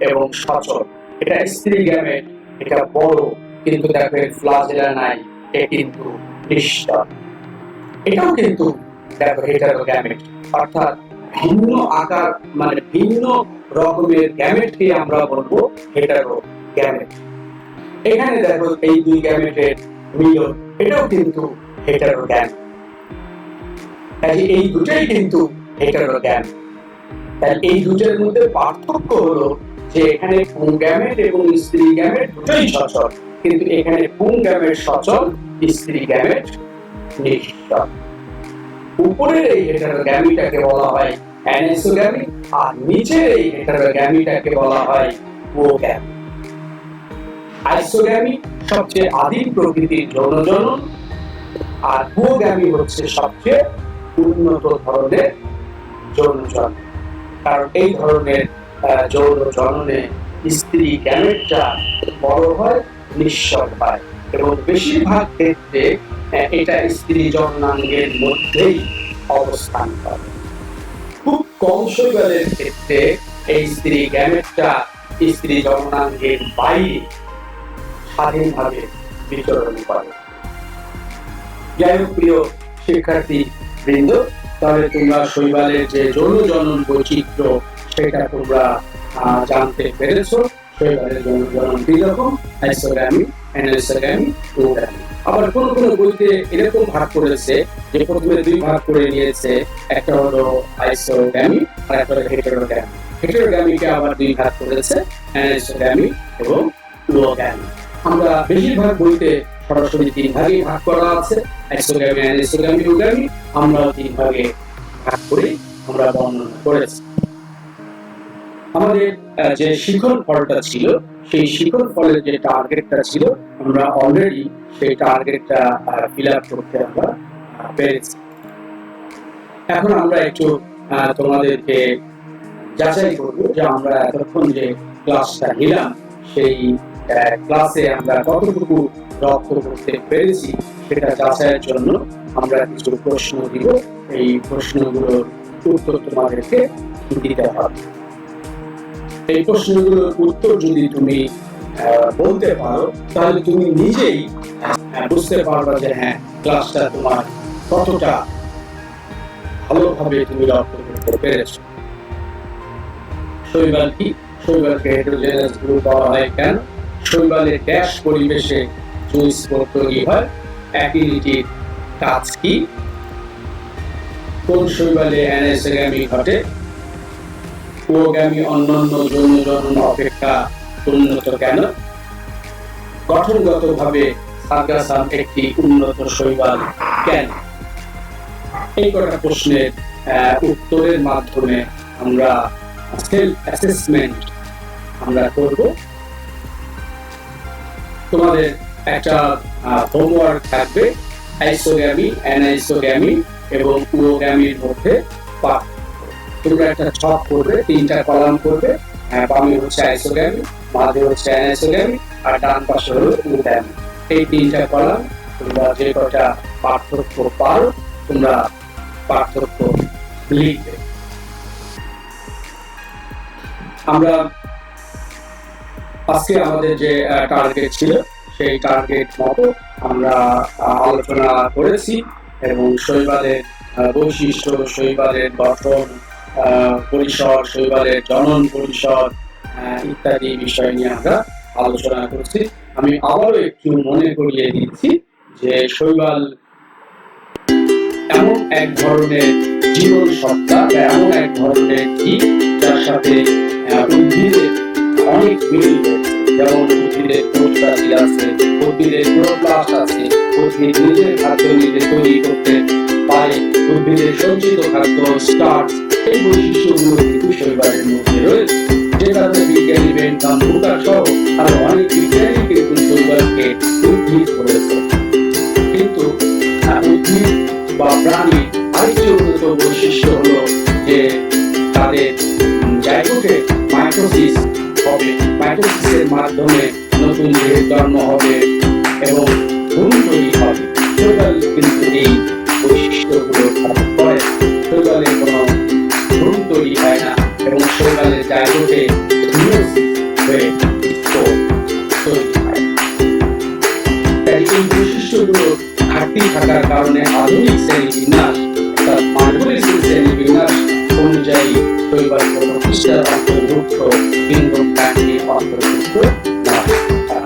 এবং সচল। এটা স্ত্রী গ্যামেট, এটা বড়, কিন্তু দেখো এর ফ্লাজেলা নাই, এ কিন্তু নিশ্চল। এটাও কিন্তু দেখো হেটারোগ্যামেট, অর্থাৎ ভিন্ন আকার মানে ভিন্ন রকমের গ্যামেটকে আমরা বলবো হেটারোগ্যামেট। এখানে দেখো এই দুই গ্যামেটের মিলন, এটাও কিন্তু হেটারোগ্যামেট। এই দুটোই কিন্তু হেটারোগ্যামেট। তাহলে এই দুটোর মধ্যে পার্থক্য হলো যে এখানে পুং গ্যামেট এবং স্ত্রী গ্যামেট দুটোই সচল, কিন্তু এখানে পুং গ্যামেট সচল, স্ত্রী গ্যামেট নিশ্চল। উপরের এই হেটারোগ্যামিটাকে বলা হয় অ্যানাইসোগ্যামি, আর নিচের এই হেটারোগ্যামিটাকে বলা হয় উওগ্যামি। আইসোগ্যামি সবচেয়ে আদিম প্রকৃতির যৌন জনন, আর উওগ্যামি হচ্ছে সবচেয়ে উন্নত ধরনের যৌন জনন। কারণ এই ধরনের যৌন জননে স্ত্রী গ্যামেটটা বড় হয়, নিশ্চল হয়, এবং বেশিরভাগ ক্ষেত্রে এটা স্ত্রী জননাঙ্গের মধ্যেই অবস্থান করে। খুব কম শৈবালের ক্ষেত্রে এই স্ত্রী গ্যামেটটা স্ত্রী জননাঙ্গের বাইরে স্বাধীনভাবে বিচরণ করে। যাই হোক প্রিয় শিক্ষার্থী বৃন্দ, তাহলে তোমরা শৈবালের যে যৌন জনন বৈচিত্র্য সেটা তোমরা জানতে পেরেছো। শৈবালের যৌন জনন দুই রকম, আইসোগ্যামি, অ্যানাইসোগ্যামি, উওগ্যামি। আবার কোন কোন বইতে এরকম ভাগ করেছে যে প্রথমে দুই ভাগ করে নিয়েছে, একটা হলো আইসোগ্যামি আর একটা হলো হেটারোগ্যামি। হেটারোগ্যামিকে আবার দুই ভাগ করেছে, অ্যানাইসোগ্যামি এবং উওগ্যামি। আমরা বেশিরভাগ বইতে সরাসরি তিন ভাগে ভাগ করা আছে, আইসোগ্যামি, অ্যানাইসোগ্যামি, উওগ্যামি। আমরা তিন ভাগে ভাগ করে আমরা বর্ণনা করেছি। আমাদের যে শিখন ফলটা ছিল, সেই শিখন ফলের যে টার্গেটটা ছিল, আমরা অলরেডি সেই টার্গেটটা ফিল আপ করতে আমরা পেরেছি। এখন আমরা একটু তোমাদেরকে যাচাই করবো যে আমরা এতক্ষণ যে ক্লাসটা নিলাম, সেই ক্লাসে আমরা কতটুকু রপ্ত করতে পেরেছি সেটা যাচাইয়ের জন্য আমরা কিছু প্রশ্ন দিব। এই প্রশ্নগুলোর উত্তর তোমাদেরকে দিতে হবে। এই প্রশ্নগুলোর উত্তর যদি তুমি বলতে পারো, তাহলে তুমি নিজেই বুঝতে পারবে যে হ্যাঁ, ক্লাসটা তোমার কতটা ভালোভাবে তুমি রপ্ত করতে পেরেছো। শৈবাল কি? শৈবালকে হেটেরোজেনাস গ্রুপ বলা হয় কেন? শৈবালের গ্যাস পরিবেশে জুইস তৈরি হয়। অ্যাকিলিটির কাজ কি? কোন শৈবালে অ্যানাইসোগ্যামি ঘটে? উওগ্যামি অন্যান্য যৌন জনন অপেক্ষা উন্নত কেন? গঠনগতভাবে সার্গাসাম একটি উন্নত শৈবাল কেন? এই কটা প্রশ্নের উত্তরের মাধ্যমে আমরা সেলফ অ্যাসেসমেন্ট আমরা করব। তোমাদের একটা হোমওয়ার্ক থাকবে, আইসোগ্যামি, অ্যানাইসোগ্যামি এবং উওগ্যামির মধ্যে পার্থক্য। তোমরা একটা ছক করবে, তিনটা কলাম করবে, বামে হচ্ছে আইসোগ্যামি, মাঝে হচ্ছে অ্যানাইসোগ্যামি, আর ডান পাশে হলো উওগ্যামি। এই তিনটা কলাম তোমরা যে কটা পার্থক্য পারো তোমরা পার্থক্য লিখবে। আমরা আজকে আমাদের যে টার্গেট ছিল সেই টার্গেট মতো আমরা আলোচনা করেছি, এবং শৈবালের বৈশিষ্ট্য, শৈবালের গঠন পরিসর, শৈবালের জনন পরিসর ইত্যাদি বিষয় নিয়ে আমরা আলোচনা করছি। আমি আবারও একটু মনে করিয়ে দিচ্ছি যে শৈবাল এমন এক ধরনের জীবন সত্তা, এমন এক ধরনের জীব যার সাথে উদ্ভিদের অনেক মিল রয়েছে। যেমন উদ্ভিদের কোষ প্রাচীর আছে, উদ্ভিদের ক্লোরোপ্লাস্ট আছে, উদ্ভিদ নিজের খাদ্য নিজে তৈরি করতে পারে, উদ্ভিদের সঞ্চিত খাদ্য স্টার্চ, এই বৈশিষ্ট্যগুলো কিন্তু শৈবালের মধ্যে রয়েছে। যেটাতে বিজ্ঞানী বেন্থাম বুকার সহ আরো অনেক বিজ্ঞানী কিন্তু শৈবালকে উদ্ভিদ করেছে। কিন্তু উদ্ভিদ বা প্রাণীর আরেকটি উন্নত বৈশিষ্ট্য হলো যে তাদের জাইগোটে মাইটোসিস হবে, মাইটোসিসের মাধ্যমে নতুন দেহের জন্ম হবে এবং ভ্রূণ তৈরি হবে। শৈবাল কিন্তু এই বৈশিষ্ট্যগুলো ধারণ করে। শৈবালের কোনো ভ্রূণ তৈরি হয় না এবং শৈবালের জাইগোটে মিয়োসিস হয়ে স্পোর তৈরি হয়। তাই এই বৈশিষ্ট্যগুলো ঘাটতি থাকার কারণে আধুনিক শ্রেণীবিন্যাস অর্থাৎ মার্গোলিসিস শ্রেণীবিন্যাস অনুযায়ী শৈবাল কোনো পৃষ্ঠার অন্তর্ভুক্ত বিন্দু প্রাণীর অন্তর্ভুক্ত নয়।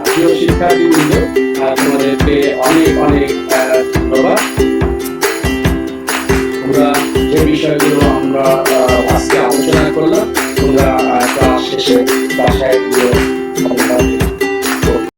প্রিয় শিক্ষার্থীবৃন্দ, তোমাদেরকে অনেক অনেক ধন্যবাদ। তোমরা যে বিষয়গুলো আমরা আজকে আলোচনা করলাম তোমরা ক্লাস শেষে বাসায়